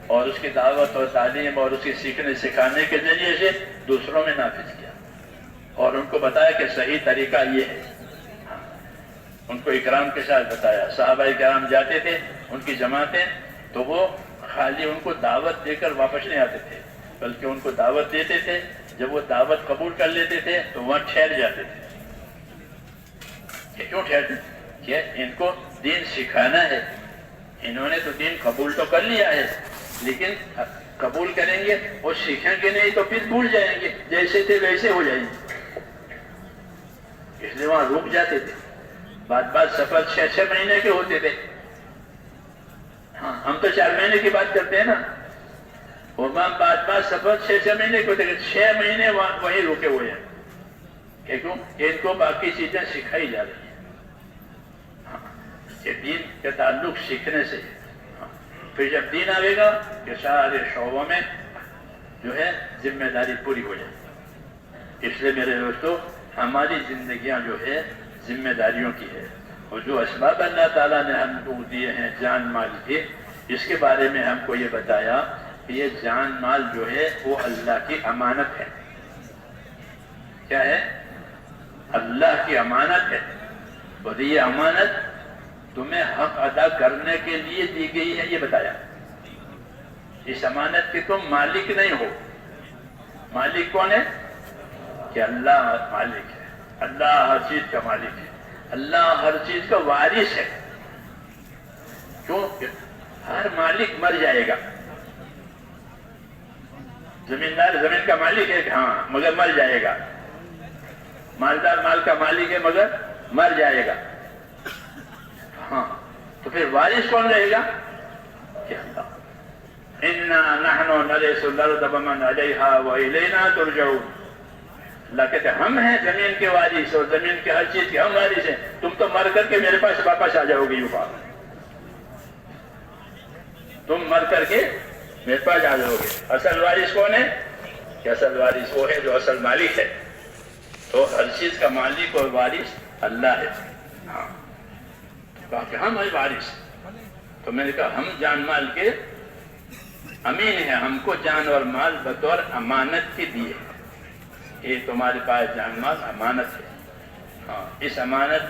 اور اس کی دعوت اور تعلیم اور اس کے سیکھنے سکھانے کے ذریعے سے دوسروں میں نافذ کیا، اور ان کو بتایا کہ صحیح طریقہ یہ ہے۔ ان کو اکرام کے ساتھ بتایا۔ صحابہ کرام جاتے تھے ان کی جماعتیں، تو وہ خالی ان کو دعوت دے کر واپس نہیں آتے تھے، بلکہ ان کو دعوت دیتے تھے۔ جب وہ دعوت قبول کر لیتے تھے تو وہاں ٹھہر جاتے تھے۔ کہ کیوں ٹھہرتے؟ کہ ان کو دین سکھانا ہے۔ انہوں نے تو دین قبول تو کر لیا ہے، لیکن قبول کریں گے اور سیکھیں گے نہیں تو پھر بھول جائیں گے، جیسے تھے ویسے ہو جائیں گے۔ اس لیے وہاں رک جاتے تھے۔ بعد سفر 6 مہینے کے ہوتے تھے۔ ہاں، ہم تو 4 مہینے کی بات کرتے ہیں نا، اور بعد سفر 6 مہینے کے ہوتے تھے۔ 6 مہینے وہیں رکے ہوئے ہیں کہ کیوں؟ ان کو باقی چیزیں سکھائی جا رہی ہیں۔ کہ دین کے تعلق سیکھنے سے، پھر جب دین آئے گا کہ سارے شعبوں میں جو ہے ذمہ داری پوری ہو جائے۔ اس لیے میرے دوستو، ہماری زندگیاں جو ہے ذمہ داریوں کی ہے، اور جو اسباب اللہ تعالیٰ نے ہم کو دیے ہیں جان مال کے، اس کے بارے میں ہم کو یہ بتایا کہ یہ جان مال جو ہے وہ اللہ کی امانت ہے۔ کیا ہے؟ اللہ کی امانت ہے، اور یہ امانت تمہیں حق ادا کرنے کے لیے دی گئی ہے، یہ بتایا۔ اس امانت کے تم مالک نہیں ہو۔ مالک کون ہے؟ کہ اللہ مالک ہے، اللہ ہر چیز کا مالک ہے، اللہ ہر چیز کا وارث ہے۔ کیوں؟ ہر مالک مر جائے گا۔ زمیندار زمین کا مالک ہے کہ ہاں، مگر مر جائے گا۔ مالدار مال کا مالک ہے مگر مر جائے گا۔ پھر وارث کون رہے گا؟ کہ اللہ. اِنَّا نَحْنُ نَرِثُ الْأَرْضَ وَمَنْ عَلَيْهَا وَإِلَيْنَا تُرْجَعُونَ. اللہ کہتے ہیں ہم ہیں زمین کے وارث اور زمین کے ہر چیز کے ہم وارث ہیں. تم تو مر کر کے میرے پاس واپس آ جاؤ گے. یوں بات تم مر کر کے میرے پاس آ جاؤ گے. اصل وارث کون ہے؟ کہ اصل وارث وہ ہے جو اصل مالک ہے. تو ہر چیز کا مالک اور وارث اللہ ہے. ہاں کہا کہ ہم ہیں وارث. تو میں نے کہا ہم جان مال کے امین ہیں. ہم کو جان اور مال بطور امانت کے دیے. یہ تمہارے پاس جان مال امانت ہے. ہاں اس امانت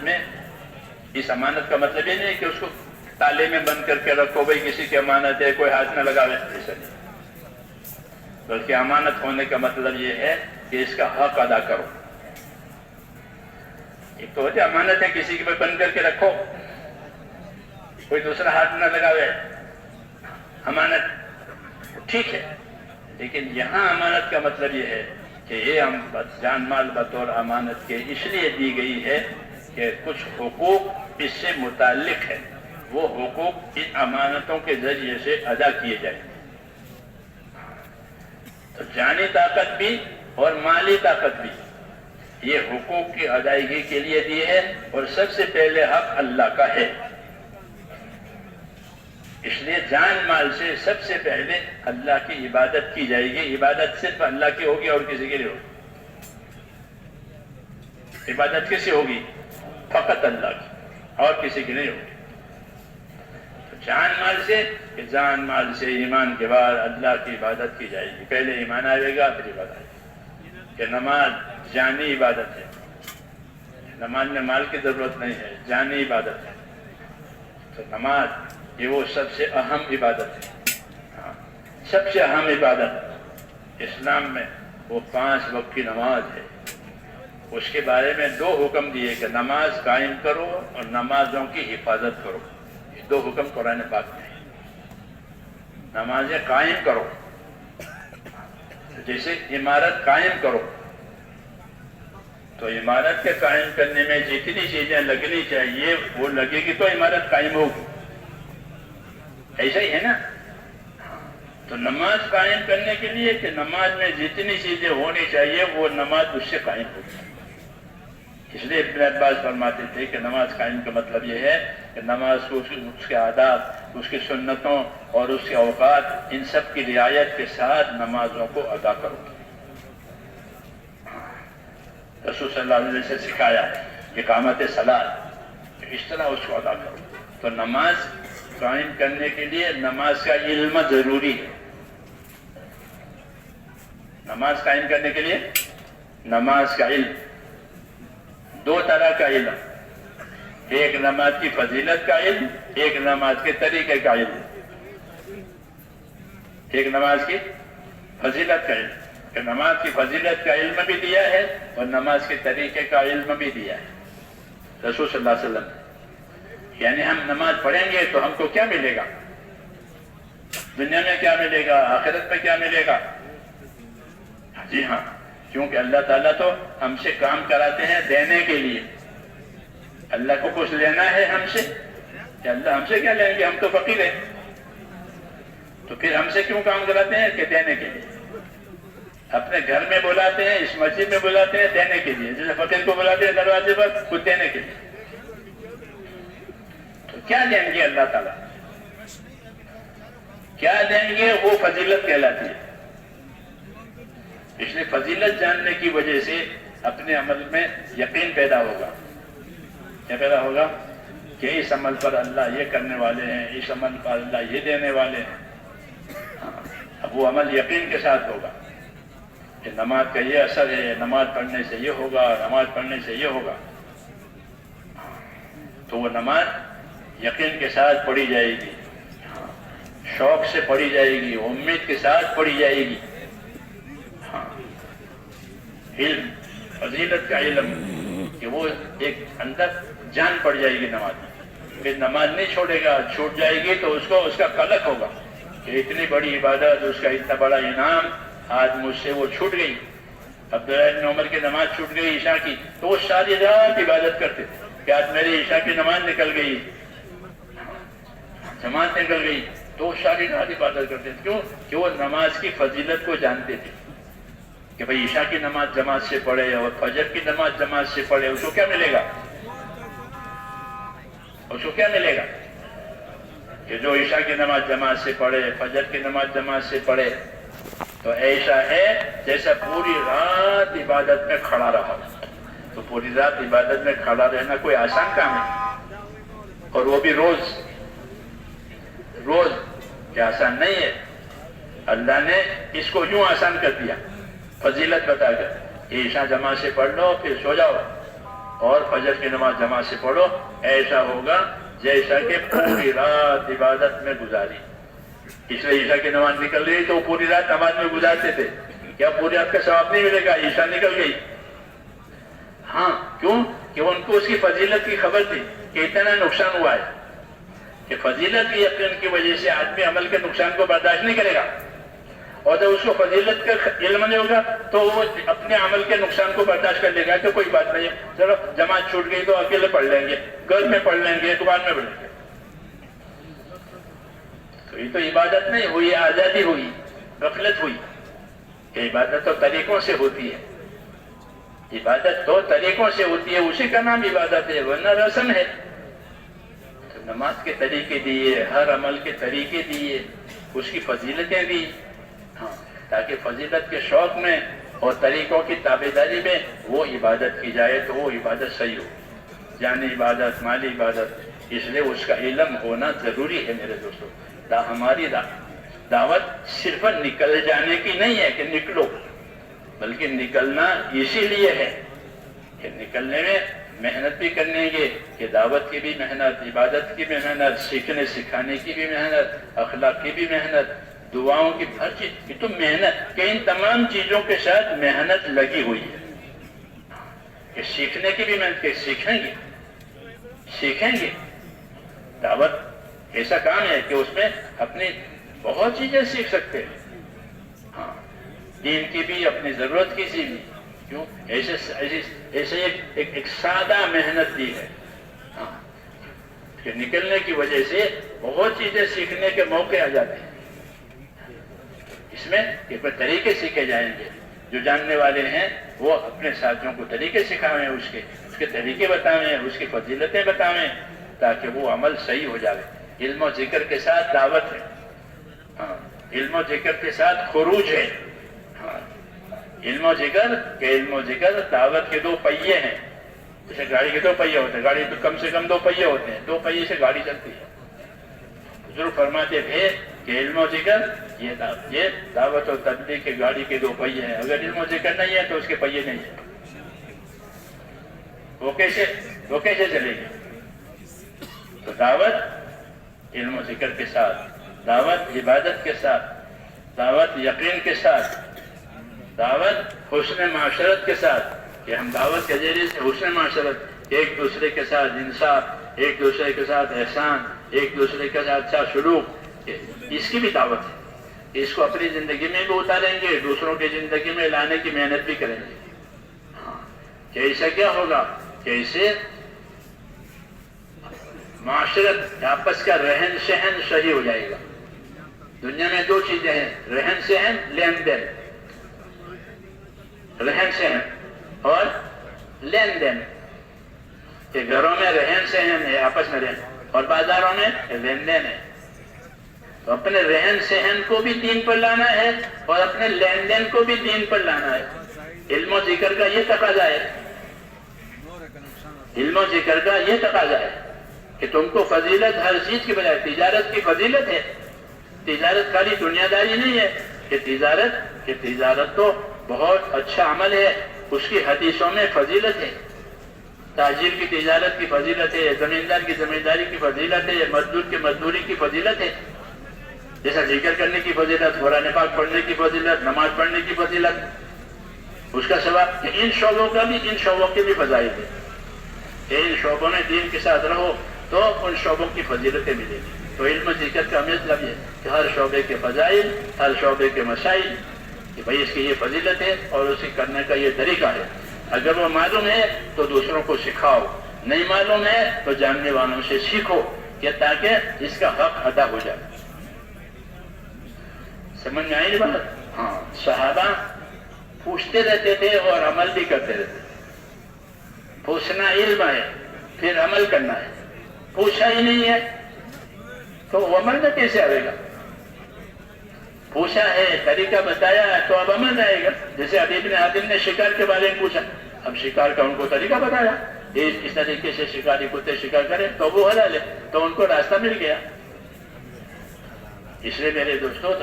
کا مطلب یہ نہیں کہ اس کو تالے میں بند کر کے رکھو بھائی کسی کی امانت ہے کوئی ہاتھ نہ لگاوے. ایسا نہیں. بلکہ امانت ہونے کا مطلب یہ ہے کہ اس کا حق ادا کرو. ایک تو ہوتی امانت ہے کسی کے بند کر کے رکھو کوئی دوسرا ہاتھ نہ لگاوے. امانت ٹھیک ہے لیکن یہاں امانت کا مطلب یہ ہے کہ یہ جان مال بطور امانت کے اس لیے دی گئی ہے کہ کچھ حقوق اس سے متعلق ہے. وہ حقوق ان امانتوں کے ذریعے سے ادا کیے جائیں. تو جانی طاقت بھی اور مالی طاقت بھی یہ حقوق کی ادائیگی کے لیے دی ہے. اور سب سے پہلے حق اللہ کا ہے. اس لیے جان مال سے سب سے پہلے اللہ کی عبادت کی جائے گی. عبادت صرف اللہ کی ہوگی اور کسی کی نہیں ہوگی. عبادت کسی ہوگی؟ فقط اللہ کی اور کسی کی نہیں ہوگی. تو جان مال سے کہ جان مال سے ایمان کے بعد اللہ کی عبادت کی جائے گی. پہلے ایمان آئے گا پھر عبادت. کہ نماز جانی عبادت ہے. نماز میں مال کی ضرورت نہیں ہے جانی عبادت ہے. تو نماز یہ وہ سب سے اہم عبادت ہے. سب سے اہم عبادت اسلام میں وہ 5 وقت کی نماز ہے. اس کے بارے میں 2 حکم دیے کہ نماز قائم کرو اور نمازوں کی حفاظت کرو. یہ 2 حکم قرآن پاک میں ہیں. نمازیں قائم کرو جیسے عمارت قائم کرو. تو عمارت کے قائم کرنے میں جتنی چیزیں لگنی چاہیے وہ لگے گی تو عمارت قائم ہوگی. ایسا ہی ہے نا. تو نماز قائم کرنے کے لیے کہ نماز میں جتنی چیزیں ہونی چاہیے وہ نماز اس سے قائم ہوگی. اس لیے ابن عباس فرماتے تھے کہ نماز قائم کا مطلب یہ ہے کہ نماز کو اس کے آداب اس کی سنتوں اور اس کے اوقات ان سب کی رعایت کے ساتھ نمازوں کو ادا کرو. رسول صلی اللہ علیہ وسلم سے سکھایا اقامت صلاۃ اس طرح اس کو ادا کرو. تو نماز قائم کرنے کے لیے نماز کا علم ضروری ہے. نماز قائم کرنے کے لیے نماز کا علم 2 طرح کا علم. ایک نماز کی فضیلت کا علم ایک نماز کے طریقے کا علم. ایک نماز کی فضیلت کا علم کہ نماز کی فضیلت کا علم بھی دیا ہے اور نماز کے طریقے کا علم بھی دیا ہے رسول صلی اللہ علیہ وسلم. یعنی ہم نماز پڑھیں گے تو ہم کو کیا ملے گا؟ دنیا میں کیا ملے گا؟ آخرت میں کیا ملے گا؟ جی ہاں کیونکہ اللہ تعالیٰ تو ہم سے کام کراتے ہیں دینے کے لیے. اللہ کو کچھ لینا ہے ہم سے کہ اللہ ہم سے کیا لیں گے؟ ہم تو فقیر ہیں. تو پھر ہم سے کیوں کام کراتے ہیں؟ کہ دینے کے لیے. اپنے گھر میں بلاتے ہیں اس مسجد میں بلاتے ہیں دینے کے لیے. جیسے فقیر کو بلاتے ہیں دروازے پر کچھ دینے کے لیے. تو کیا دیں گے اللہ تعالیٰ؟ کیا دیں گے؟ وہ فضیلت کہلاتی ہے. اس لیے فضیلت جاننے کی وجہ سے اپنے عمل میں یقین پیدا ہوگا. کیا پیدا ہوگا؟ کہ اس عمل پر اللہ یہ کرنے والے ہیں اس عمل پر اللہ یہ دینے والے ہیں. اب وہ عمل یقین کے ساتھ ہوگا کہ نماز کا یہ اثر ہے نماز پڑھنے سے یہ ہوگا نماز پڑھنے سے یہ ہوگا. تو وہ نماز یقین کے ساتھ پڑھی جائے گی شوق سے پڑھی جائے گی امید کے ساتھ پڑھی جائے گی. علم فضیلت کا علم کہ وہ ایک اندر جان پڑ جائے گی نماز میں. پھر نماز نہیں چھوڑے گا چھوٹ جائے گی تو اس کا قلق ہوگا کہ اتنی بڑی عبادت اس کا اتنا بڑا انعام آج مجھ سے وہ چھوٹ گئی. عبداللہ بن عمر کی نماز چھوٹ گئی عشاء کی تو وہ ساری رات عبادت کرتے تھے کہ آج میری عشاء کی نماز نکل گئی. جماعت نکل گئی تو وہ ساری رات عبادت کرتے تھے. کیوں؟ کہ وہ نماز کی فضیلت کو جانتے تھے کہ بھئی عشاء کی نماز جماعت سے پڑھے اور فجر کی نماز جماعت سے پڑھے، اس کو کیا ملے گا؟ اس کو کیا ملے گا؟ کہ جو عشاء کی نماز جماعت سے پڑھے، فجر کی نماز جماعت سے پڑھے تو ایسا ہے جیسا پوری رات عبادت میں کھڑا رہا. تو پوری رات عبادت میں کھڑا رہنا کوئی آسان کام ہے، اور وہ بھی روز کیا آسان نہیں ہے. اللہ نے اس کو یوں آسان کر دیا فضیلت بتا کر کہ عشاء جماعت سے پڑھ لو پھر سو جاؤ اور فجر کی نماز جماعت سے پڑھو. ایسا ہوگا جیسا کہ پوری رات عبادت میں گزاری. اس لیے عشاء کی نماز نکل گئی تو پوری رات نماز میں گزارتے تھے. کیا پوری رات کا ثواب نہیں ملے گا؟ عشاء نکل گئی. ہاں، کیوں؟ کہ ان کو اس کی فضیلت کی خبر تھی کہ اتنا نقصان ہوا ہے، کہ فضیلت کی یقین کی وجہ سے آدمی عمل کے نقصان کو برداشت نہیں کرے گا، اور جب اس کو فضیلت کا علم نہیں ہوگا تو وہ اپنے عمل کے نقصان کو برداشت کر لے گا کہ کوئی بات نہیں ہے، چلو جماعت چھوٹ گئی تو اکیلے پڑھ لیں گے، گھر میں پڑھ لیں گے، دکان میں پڑھ لیں گے. تو یہ تو عبادت نہیں ہوئی، آزادی ہوئی، غفلت ہوئی. کہ عبادت تو طریقوں سے ہوتی ہے، عبادت تو طریقوں سے ہوتی ہے، اسی کا نام عبادت ہے، ورنہ رسم ہے. تو نماز کے طریقے دیے، ہر عمل کے طریقے دیے، اس کی فضیلتیں دی، تاکہ فضیلت کے شوق میں اور طریقوں کی تابعداری میں وہ عبادت کی جائے تو وہ عبادت صحیح ہو. جانی عبادت، مالی عبادت، اس لیے اس کا علم ہونا ضروری ہے میرے دوستو. ہماری دعوت صرف نکل جانے کی نہیں ہے کہ نکلو، بلکہ نکلنا اسی لیے ہے کہ نکلنے میں محنت بھی کرنے گے، کہ دعوت کی بھی محنت، عبادت کی بھی محنت، سیکھنے سکھانے کی بھی محنت، اخلاق کی بھی محنت، دعاؤں کی ہر چیز کی تو محنت، کہ ان تمام چیزوں کے ساتھ محنت لگی ہوئی ہے. کہ سیکھنے کی بھی محنت، کہ سیکھیں گے. دعوت ایسا کام ہے کہ اس میں اپنی بہت چیزیں سیکھ سکتے ہیں. ہاں، دین کی بھی، اپنی ضرورت کی بھی. کیوں؟ ایسے ایک سادہ محنت دی ہے کہ نکلنے کی وجہ سے بہت چیزیں سیکھنے کے موقع آ جاتے ہیں. اس میں ایک طریقے سیکھے جائیں گے. جو جاننے والے ہیں وہ اپنے ساتھیوں کو طریقے سکھاویں، اس کے طریقے بتاویں، اس کی فضیلتیں بتاویں، تاکہ وہ عمل صحیح ہو جائے. علم و ذکر کے ساتھ دعوت ہے، ہاں، علم و ذکر کے ساتھ خروج ہے. ہاں، علم و ذکر دعوت کے دو پہیے ہیں. جیسے گاڑی کے دو پہیے ہوتے ہیں، گاڑی تو کم سے کم دو پہیے ہوتے ہیں، دو پہیے سے گاڑی چلتی ہے. حضور فرماتے تھے کہ علم و ذکر یہ دعوت و تبلیغ کے گاڑی کے دو پہیے ہیں. اگر علم و ذکر نہیں ہے تو اس کے پہیے نہیں ہیں. وہ کیسے چلے گی؟ تو دعوت علم و ذکر کے ساتھ، دعوت عبادت کے ساتھ، دعوت یقین کے ساتھ، دعوت حسن معاشرت کے ساتھ، کہ ہم دعوت کے ذریعے سے حسن معاشرت، ایک دوسرے کے ساتھ انصاف، ایک دوسرے کے ساتھ احسان، ایک دوسرے کے ساتھ اچھا سلوک، اس کی بھی دعوت ہے. اس کو اپنی زندگی میں بھی اتاریں گے، دوسروں کی زندگی میں لانے کی محنت بھی کریں گے. ہاں، کہ ایسا کیا ہوگا کہ اسے معاشرت آپس کا رہن سہن صحیح ہو جائے گا. دنیا میں دو چیزیں ہیں، رہن سہن، لین دین. رہن سہن اور لین دین، کہ گھروں میں رہن سہن ہے، آپس میں رہن، اور بازاروں میں لین دین ہے. تو اپنے رہن سہن کو بھی دین پر لانا ہے اور اپنے لین دین کو بھی دین پر لانا ہے. علم و ذکر کا یہ تقاضا ہے، علم و ذکر کا یہ تقاضا ہے کہ تم کو فضیلت ہر چیز کی بجائے، تجارت کی فضیلت ہے. تجارت خالی دنیا داری نہیں ہے، کہ تجارت تو بہت اچھا عمل ہے، اس کی حدیثوں میں فضیلت ہے. تاجر کی تجارت کی فضیلت ہے، زمیندار کی زمینداری کی فضیلت ہے، مزدور کی مزدوری کی فضیلت ہے. جیسا ذکر کرنے کی فضیلت، قرآن پاک پڑھنے کی فضیلت، نماز پڑھنے کی فضیلت، اس کا ثواب. ان شعبوں کا بھی، ان شعبوں کے بھی فضائل ہے کہ ان شعبوں میں دین کے ساتھ رہو تو ان شعبوں کی فضیلتیں ملیں گی. تو علم و ذکر کا مطلب یہ کہ ہر شعبے کے فضائل، ہر شعبے کے مسائل، کہ بھئی اس کی یہ فضیلت ہے اور اسے کرنے کا یہ طریقہ ہے. اگر وہ معلوم ہے تو دوسروں کو سکھاؤ، نہیں معلوم ہے تو جاننے والوں سے سیکھو. کہ تاکہ اس کا حق ادا ہو جائے. سمجھ میں آئی بات؟ ہاں، صحابہ پوچھتے رہتے تھے اور عمل بھی کرتے رہتے تھے. پوچھنا علم ہے، پھر عمل کرنا ہے. پوچھا ہی نہیں ہے تو عمل میں کیسے آئے گا؟ پوچھا ہے، طریقہ بتایا ہے تو اب عمل آئے گا. جیسے ابھی ابن حاتم نے شکار کے بارے میں پوچھا، اب شکار کا ان کو طریقہ بتایا، اس طریقے سے شکاری کتے شکار کرے تو وہ حلال ہے، تو ان کو راستہ مل گیا. اس لیے میرے دوستوں،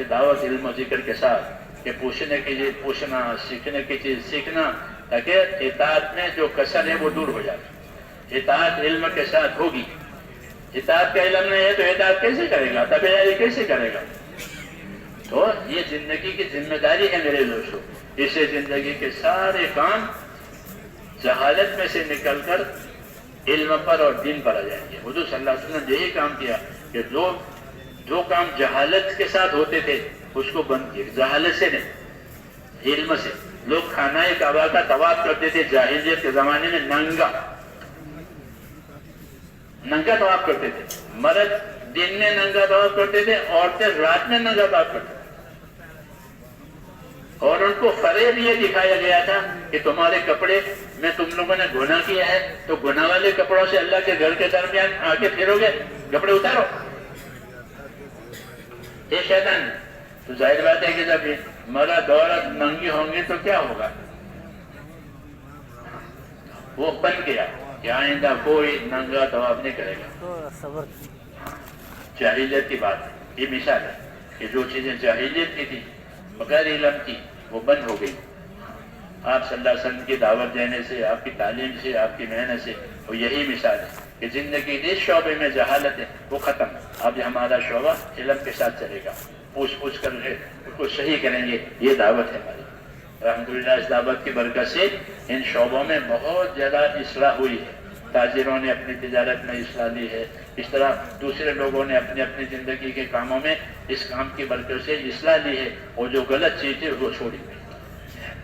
دعوت علم و ذکر کے ساتھ، کہ پوچھنے کی چیز پوچھنا، سیکھنے کی چیز سیکھنا، تاکہ اطاعت میں جو کسر ہے وہ دور ہو جائے. اطاعت علم کے ساتھ ہوگی. اطاعت کا علم نہیں ہے تو اطاعت کیسے کرے گا؟ تابعداری کیسے کرے گا؟ تو یہ زندگی کی ذمہ داری ہے میرے دوستوں. اس سے زندگی کے سارے کام جہالت میں سے نکل کر علم پر اور دین پر آ جائیں گے. حضور صلی اللہ علیہ وسلم نے یہی کام کیا کہ جو کام جہالت کے ساتھ ہوتے تھے اس کو بند کیا. جہالت سے نہیں، علم سے. لوگ خانہ کعبہ کا طواف کرتے تھے جاہلیت کے زمانے میں، ننگا طواف کرتے تھے. مرد دن میں ننگا طواف کرتے تھے، عورتیں رات میں ننگا طواف کرتے تھے. اور ان کو فریب یہ دکھایا گیا تھا کہ تمہارے کپڑے میں تم لوگوں نے گناہ کیا ہے تو گناہ والے کپڑوں سے اللہ کے گھر کے درمیان آگے پھرو گے، کپڑے اتارو. یہ شیطان. تو ظاہر بات ہے کہ جب مرد عورت ننگی ہوں گے تو کیا ہوگا؟ وہ بن گیا کہ آئندہ کوئی ننگا طواف نہیں کرے گا. جاہلیت کی بات ہے. یہ مثال ہے کہ جو چیزیں جاہلیت کی تھی، بغیر علم کی، وہ بند ہو گئی. آپ صلی اللہ علیہ وسلم کی دعوت دینے سے، آپ کی تعلیم سے، آپ کی محنت سے، وہ یہی مثال ہے کہ زندگی جس شعبے میں جہالت ہے وہ ختم. اب ہمارا شعبہ علم کے ساتھ چلے گا. پوچھ کر اس کو صحیح کریں گے. یہ دعوت ہے ہماری. الحمدللہ اس دعوت کی برکت سے ان شعبوں میں بہت زیادہ اصلاح ہوئی ہے. تاجروں نے اپنی تجارت میں اصلاح لی ہے. اس طرح دوسرے لوگوں نے اپنی اپنی زندگی کے کاموں میں اس کام کی برکت سے اصلاح لی ہے. اور جو غلط چیز ہے وہ چھوڑی گئی.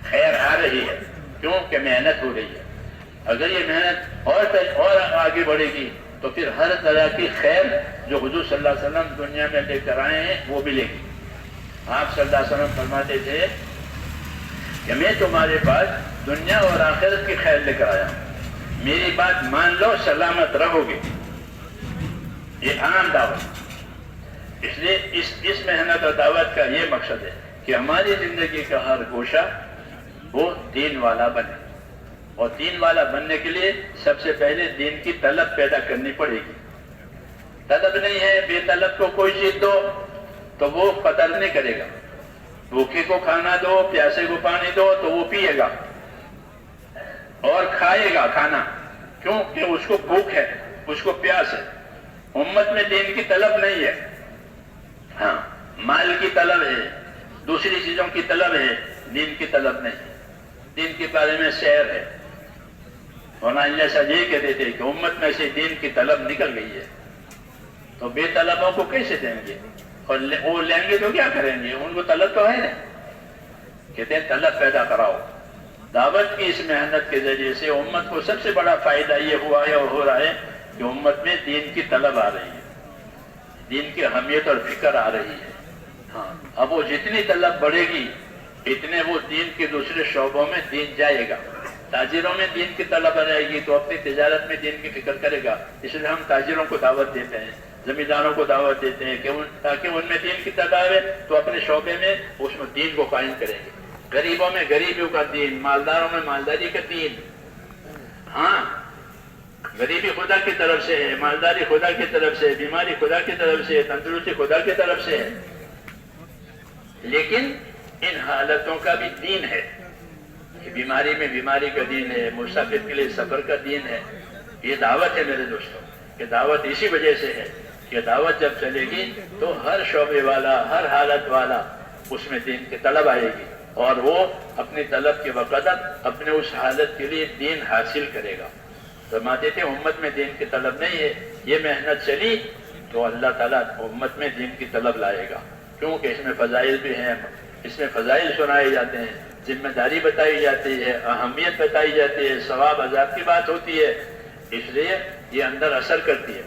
خیر آ رہی ہے، کیوں کہ محنت ہو رہی ہے. اگر یہ محنت اور آگے بڑھے گی تو پھر ہر طرح کی خیر جو حضور صلی اللہ علیہ وسلم دنیا میں لے کر آئے ہیں وہ ملے گی. آپ صلی اللہ علیہ وسلم فرماتے تھے کہ میں تمہارے پاس دنیا اور آخرت کی خیر لے کر آیا ہوں، میری بات مان لو سلامت رہو گے. یہ عام دعوت. اس لیے اس محنت اور دعوت کا یہ مقصد ہے کہ ہماری زندگی کا ہر گوشہ وہ دین والا بنے. اور دین والا بننے کے لیے سب سے پہلے دین کی طلب پیدا کرنی پڑے گی. طلب نہیں ہے، بے طلب کو کوئی چیز دو تو وہ قدر نہیں کرے گا. بھوکے کو کھانا دو، پیاسے کو پانی دو تو وہ پیے گا اور کھائے گا کھانا، کیونکہ اس کو بھوک ہے، اس کو پیاس ہے. امت میں دین کی طلب نہیں ہے. ہاں، مال کی طلب ہے، دوسری چیزوں کی طلب ہے، دین کی طلب نہیں. دین کے بارے میں شعر ہے. مولانا صاحب یہ کہتے تھے کہ امت میں سے دین کی طلب نکل گئی ہے تو بے طلبوں کو کیسے دیں گے؟ اور وہ لیں گے تو کیا کریں گے؟ ان کو طلب تو ہے نا. کہتے ہیں طلب پیدا کراؤ. دعوت کی اس محنت کے ذریعے سے امت کو سب سے بڑا فائدہ یہ ہوا ہے اور ہو رہا ہے کہ امت میں دین کی طلب آ رہی ہے، دین کی اہمیت اور فکر آ رہی ہے. ہاں، اب وہ جتنی طلب بڑھے گی اتنے وہ دین کے دوسرے شعبوں میں دین جائے گا. تاجروں میں دین کی طلب آ جائے گی تو اپنی تجارت میں دین کی فکر کرے گا. اس لیے ہم تاجروں کو دعوت دیتے ہیں، زمینداروں کو دعوت دیتے ہیں کہ تاکہ ان میں دین کی طلب ہے تو اپنے شعبے میں اس میں دین کو قائم کریں گے. غریبوں میں غریبیوں کا دین، مالداروں میں مالداری کا دین. ہاں، غریبی خدا کی طرف سے ہے، مالداری خدا کی طرف سے، بیماری خدا کی طرف سے، تندرستی خدا کی طرف سے ہے. لیکن ان حالتوں کا بھی دین ہے. بیماری میں بیماری کا دین ہے، مسافر کے لیے سفر کا دین ہے. یہ دعوت ہے میرے دوستوں، کہ دعوت اسی وجہ سے ہے کہ دعوت جب چلے گی تو ہر شعبے والا، ہر حالت والا اس میں دین کی طلب آئے گی اور وہ اپنی طلب کے وقت اپنے اس حالت کے لیے دین حاصل کرے گا. فرماتے تھے امت میں دین کی طلب نہیں ہے. یہ محنت چلی تو اللہ تعالیٰ امت میں دین کی طلب لائے گا، کیونکہ اس میں فضائل بھی ہیں. اس میں فضائل سنائے جاتے ہیں، ذمہ داری بتائی جاتی ہے، اہمیت بتائی جاتی ہے، ثواب عذاب کی بات ہوتی ہے. اس لیے یہ اندر اثر کرتی ہے.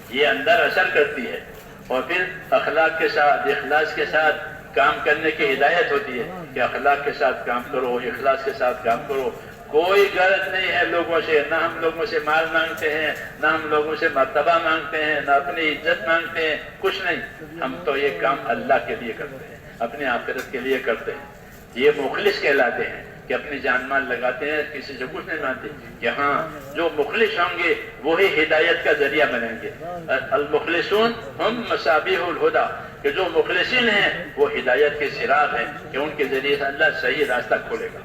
یہ اندر اثر کرتی ہے، اور پھر اخلاق کے ساتھ اخلاص کے ساتھ کام کرنے کی ہدایت ہوتی ہے کہ اخلاق کے ساتھ کام کرو، اخلاص کے ساتھ کام کرو۔ کوئی غرض نہیں ہے لوگوں سے، نہ ہم لوگوں سے مال مانگتے ہیں، نہ ہم لوگوں سے مرتبہ مانگتے ہیں، نہ اپنی عزت مانگتے ہیں، کچھ نہیں۔ ہم تو یہ کام اللہ کے لیے کرتے ہیں، اپنی آخرت کے لیے کرتے ہیں۔ یہ مخلص کہلاتے ہیں کہ اپنی جان مال لگاتے ہیں، کسی سے کچھ نہیں مانتے۔ کہ ہاں جو مخلص ہوں گے وہی ہدایت کا ذریعہ بنیں گے۔ المخلصون ہم مصابیح الہدی، کہ جو مخلصین ہیں وہ ہدایت کے چراغ ہیں، کہ ان کے ذریعے سے اللہ صحیح راستہ کھولے گا۔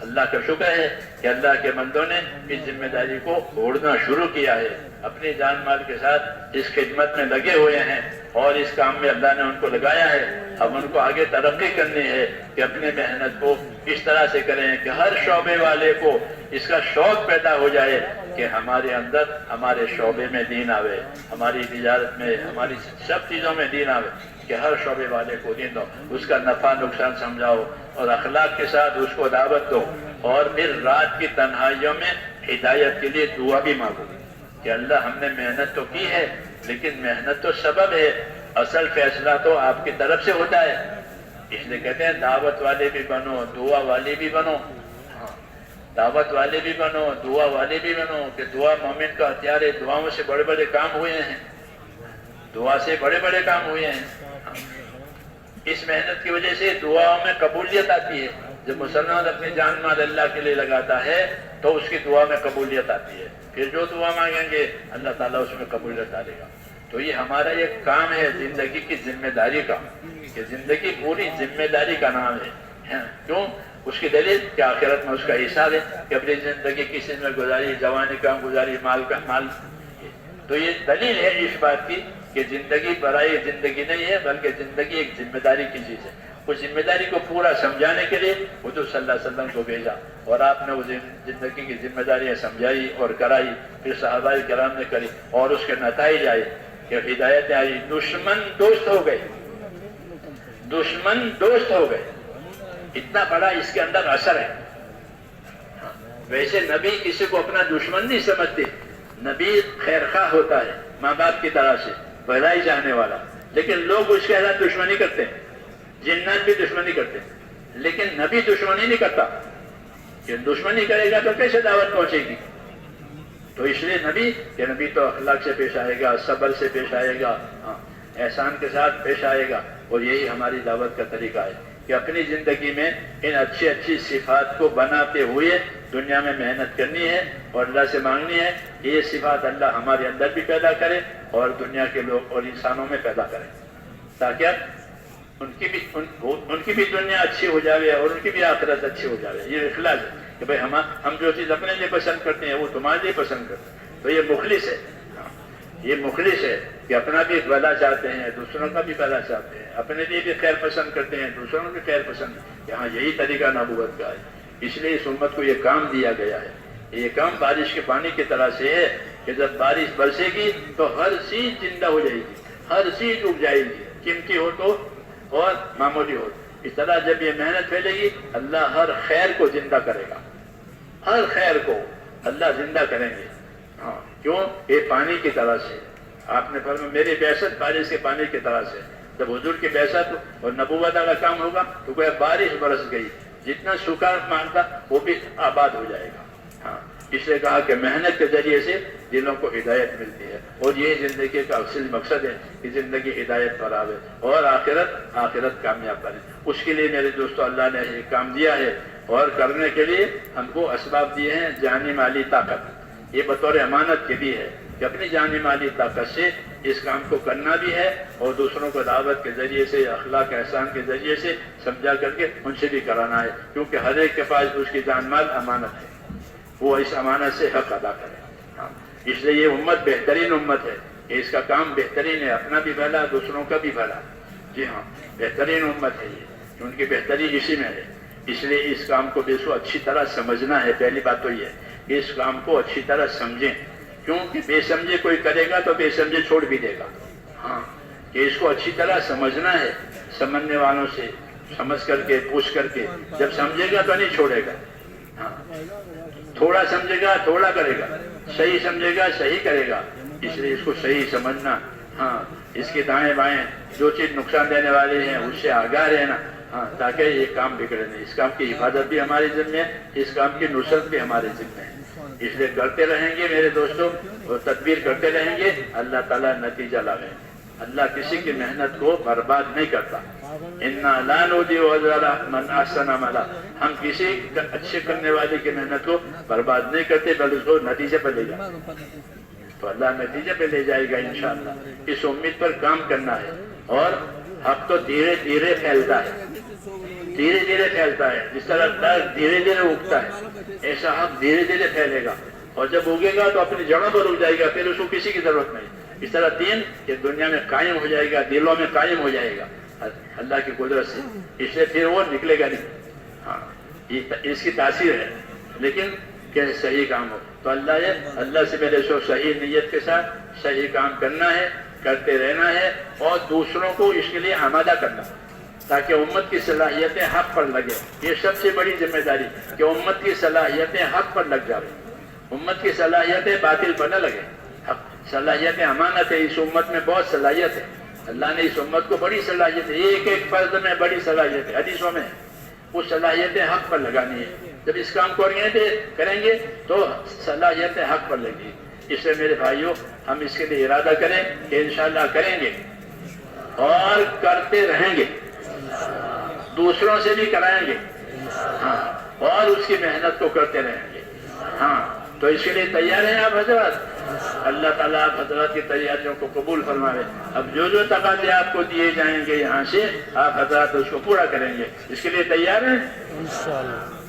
اللہ کا شکر ہے کہ اللہ کے بندوں نے اس ذمہ داری کو اوڑھنا شروع کیا ہے، اپنی جان مال کے ساتھ اس خدمت میں لگے ہوئے ہیں، اور اس کام میں اللہ نے ان کو لگایا ہے۔ اب ان کو آگے ترقی کرنی ہے کہ اپنی محنت کو اس طرح سے کریں کہ ہر شعبے والے کو اس کا شوق پیدا ہو جائے کہ ہمارے اندر ہمارے شعبے میں دین آوے، ہماری تجارت میں، ہماری سب چیزوں میں دین آوے، کہ ہر شعبے والے کو دین دو، اس کا نفع نقصان سمجھاؤ، اور اخلاق کے ساتھ اس کو دعوت دو، اور پھر رات کی تنہائیوں میں ہدایت کے لیے دعا بھی مانگو کہ اللہ ہم نے محنت تو کی ہے لیکن محنت تو سبب ہے، اصل فیصلہ تو آپ کی طرف سے ہوتا ہے۔ اس لیے کہتے ہیں دعوت والے بھی بنو، دعا والے بھی بنو۔ دعوت والے بھی بنو، دعا والے بھی بنو، کہ دعا مومن کا ہتھیار ہے۔ دعاؤں سے بڑے بڑے کام ہوئے ہیں، دعا سے بڑے بڑے کام ہوئے ہیں۔ اس محنت کی وجہ سے دعاؤں میں قبولیت آتی ہے۔ جب مسلمان اپنی جان مال اللہ کے لیے لگاتا ہے تو اس کی دعا میں قبولیت آتی ہے، پھر جو دعا مانگیں گے اللہ تعالیٰ اس میں قبولیت ڈالے گا۔ تو یہ ہمارا ایک کام ہے زندگی کی ذمہ داری کا، کہ زندگی پوری ذمہ داری کا نام ہے۔ کیوں؟ اس کی دلیل کہ آخرت میں اس کا حساب ہے کہ اپنی زندگی کسی میں گزاری، جوانی کا گزاری، مال کا مال۔ تو یہ دلیل ہے اس بات کی کہ زندگی برائی زندگی نہیں ہے، بلکہ زندگی ایک ذمہ داری کی چیز ہے۔ اس ذمہ داری کو پورا سمجھانے کے لیے حضور صلی اللہ علیہ وسلم کو بھیجا، اور آپ نے وہ زندگی کی ذمہ داریاں سمجھائی اور کرائی، پھر صحابہ کرام نے کری، اور اس کے نتائج آئے کہ ہدایتیں آئی، دشمن دوست ہو گئے، دشمن دوست ہو گئے۔ اتنا بڑا اس کے اندر اثر ہے۔ ویسے نبی کسی کو اپنا دشمن نہیں سمجھتے، نبی خیرخواہ ہوتا ہے، ماں باپ کی طرح سے بھلائی چاہنے والا، لیکن لوگ اس کے ساتھ دشمنی کرتے ہیں، جنات بھی دشمنی کرتے ہیں، لیکن نبی دشمنی نہیں کرتا۔ کہ دشمنی کرے گا تو کیسے دعوت پہنچے گی؟ تو اس لیے نبی تو اخلاق سے پیش آئے گا، صبر سے پیش آئے گا، احسان کے ساتھ پیش آئے گا، اور یہی ہماری دعوت کا طریقہ ہے کہ اپنی زندگی میں ان اچھی صفات کو بناتے ہوئے دنیا میں محنت کرنی ہے اور اللہ سے مانگنی ہے کہ یہ صفات اللہ ہمارے اندر بھی پیدا کرے اور دنیا کے لوگ اور انسانوں میں پیدا کرے، تاکہ ان کی بھی دنیا اچھی ہو جائے اور ان کی بھی آخرت اچھی ہو جائے۔ یہ اخلاص ہے کہ بھئی ہم جو چیز اپنے لیے پسند کرتے ہیں وہ تمہارے لیے پسند کرتے ہیں۔ تو یہ مخلص ہے، یہ مخلص ہے کہ اپنا بھی بھلا چاہتے ہیں، دوسروں کا بھی بھلا چاہتے ہیں، اپنے لیے بھی خیر پسند کرتے ہیں، دوسروں کو بھی خیر پسند ہے۔ یہاں یہی طریقہ نبوت کا ہے، اس لیے اس امت کو یہ کام دیا گیا ہے۔ یہ کام بارش کے پانی کی طرح سے ہے کہ جب بارش برسے گی تو ہر چیز زندہ ہو جائے گی، ہر چیز اگ جائے گی، قیمتی ہو تو اور معمولی ہو۔ اس طرح جب یہ محنت پھیلے گی اللہ ہر خیر کو زندہ کرے گا، ہر خیر کو اللہ زندہ کریں گے۔ کیوں؟ یہ پانی کی طرح سے آپ نے فرمایا میری بعثت بارش کے پانی کی طرح سے۔ جب حضور کی بعثت اور نبوت کا کام ہوگا تو کوئی بارش برس گئی، جتنا سوکھا مانگتا وہ بھی آباد ہو جائے گا۔ اس لیے کہا کہ محنت کے ذریعے سے دلوں کو ہدایت ملتی ہے، اور یہ زندگی کا اصل مقصد ہے کہ زندگی ہدایت پر آوے اور آخرت کامیاب بنے۔ اس کے لیے میرے دوستو اللہ نے یہ کام دیا ہے، اور کرنے کے لیے ہم کو اسباب دیے ہیں، جانی مالی طاقت یہ بطور امانت کے بھی ہے کہ اپنی جانی مالی طاقت سے اس کام کو کرنا بھی ہے، اور دوسروں کو دعوت کے ذریعے سے، اخلاق احسان کے ذریعے سے سمجھا کر کے ان سے بھی کرانا ہے، کیونکہ ہر ایک کے پاس اس کی جان مال امانت ہے، وہ اس امانت سے حق ادا کرے۔ اس لیے یہ امت بہترین امت ہے کہ اس کا کام بہترین ہے، اپنا بھی بھلا دوسروں کا بھی بھلا۔ جی ہاں، بہترین امت ہے یہ، ان کی بہتری اسی میں ہے۔ اس لیے اس کام کو بے سو اچھی طرح سمجھنا ہے۔ پہلی بات تو یہ ہے کہ اس کام کو اچھی طرح سمجھیں، کیونکہ بے سمجھے کوئی کرے گا تو بے سمجھے چھوڑ بھی دے گا۔ کہ اس کو اچھی طرح سمجھنا ہے، سمجھنے والوں سے سمجھ کر کے پوچھ کر کے، جب سمجھے گا تو نہیں چھوڑے گا۔ تھوڑا سمجھے گا تھوڑا کرے گا، صحیح سمجھے گا صحیح کرے گا، اس لیے اس کو صحیح سمجھنا، ہاں اس کے دائیں بائیں جو چیز نقصان دینے والی ہیں اس سے آگاہ رہنا، ہاں تاکہ یہ کام بگڑے نہیں۔ اس کام کی حفاظت بھی ہمارے ذمہ ہے، اس کام کی نصرت بھی ہمارے ذمہ ہے۔ اس لیے کرتے رہیں گے میرے دوستوں، اور تدبیر کرتے رہیں گے، اللہ تعالیٰ نتیجہ لاوے۔ اللہ کسی کی محنت کو برباد نہیں کرتا۔ اِنَّا لَا نُضِيعُ أَجْرَ مَنْ أَحْسَنَ عَمَلًا، ہم کسی اچھے کرنے والے کی محنت کو برباد نہیں کرتے، بلکہ اس کو نتیجے پہ لے جاتے ہیں۔ تو اللہ نتیجے پہ لے جائے گا انشاءاللہ۔ اس امید پر کام کرنا ہے، اور حق تو دھیرے دھیرے پھیلتا ہے، دھیرے دھیرے پھیلتا ہے۔ جس طرح درخت دھیرے دھیرے اگتا ہے، ایسا حق دھیرے دھیرے پھیلے گا، اور جب اگے گا تو اپنی جڑوں پر اگ جائے گا، پھر اس کو کسی کی ضرورت نہیں۔ اس طرح دین کہ دنیا میں قائم ہو جائے گا، دلوں میں قائم ہو جائے گا اللہ کی قدرت سے، اس لیے پھر وہ نکلے گا نہیں۔ ہاں اس کی تاثیر ہے، لیکن کہ صحیح کام ہو۔ تو اللہ سے میرے سو صحیح نیت کے ساتھ صحیح کام کرنا ہے، کرتے رہنا ہے، اور دوسروں کو اس کے لیے آمادہ کرنا ہے، تاکہ امت کی صلاحیتیں حق پر لگے۔ یہ سب سے بڑی ذمہ داری کہ امت کی صلاحیتیں حق پر لگ جائیں، امت کی صلاحیتیں باطل پر نہ لگے۔ صلاحیتیں امانت ہے، اس امت میں بہت صلاحیت ہے، اللہ نے اس امت کو بڑی صلاحیت ہے، ایک ایک فرد میں بڑی صلاحیت ہے، حدیثوں میں وہ صلاحیتیں حق پر لگانی ہے۔ جب اس کام کو کریں گے تو صلاحیتیں حق پر لگی۔ اس لیے میرے بھائیوں، ہم اس کے لیے ارادہ کریں کہ انشاءاللہ کریں گے اور کرتے رہیں گے، دوسروں سے بھی کرائیں گے، ہاں، اور اس کی محنت کو کرتے رہیں گے۔ ہاں تو اس کے لیے تیار ہیں آپ حضرات؟ اللہ تعالیٰ آپ حضرات کی تیاریوں کو قبول فرمائے۔ اب جو جو تقاضے آپ کو دیے جائیں گے یہاں سے، آپ حضرات اس کو پورا کریں گے۔ اس کے لیے تیار ہیں؟ انشاءاللہ۔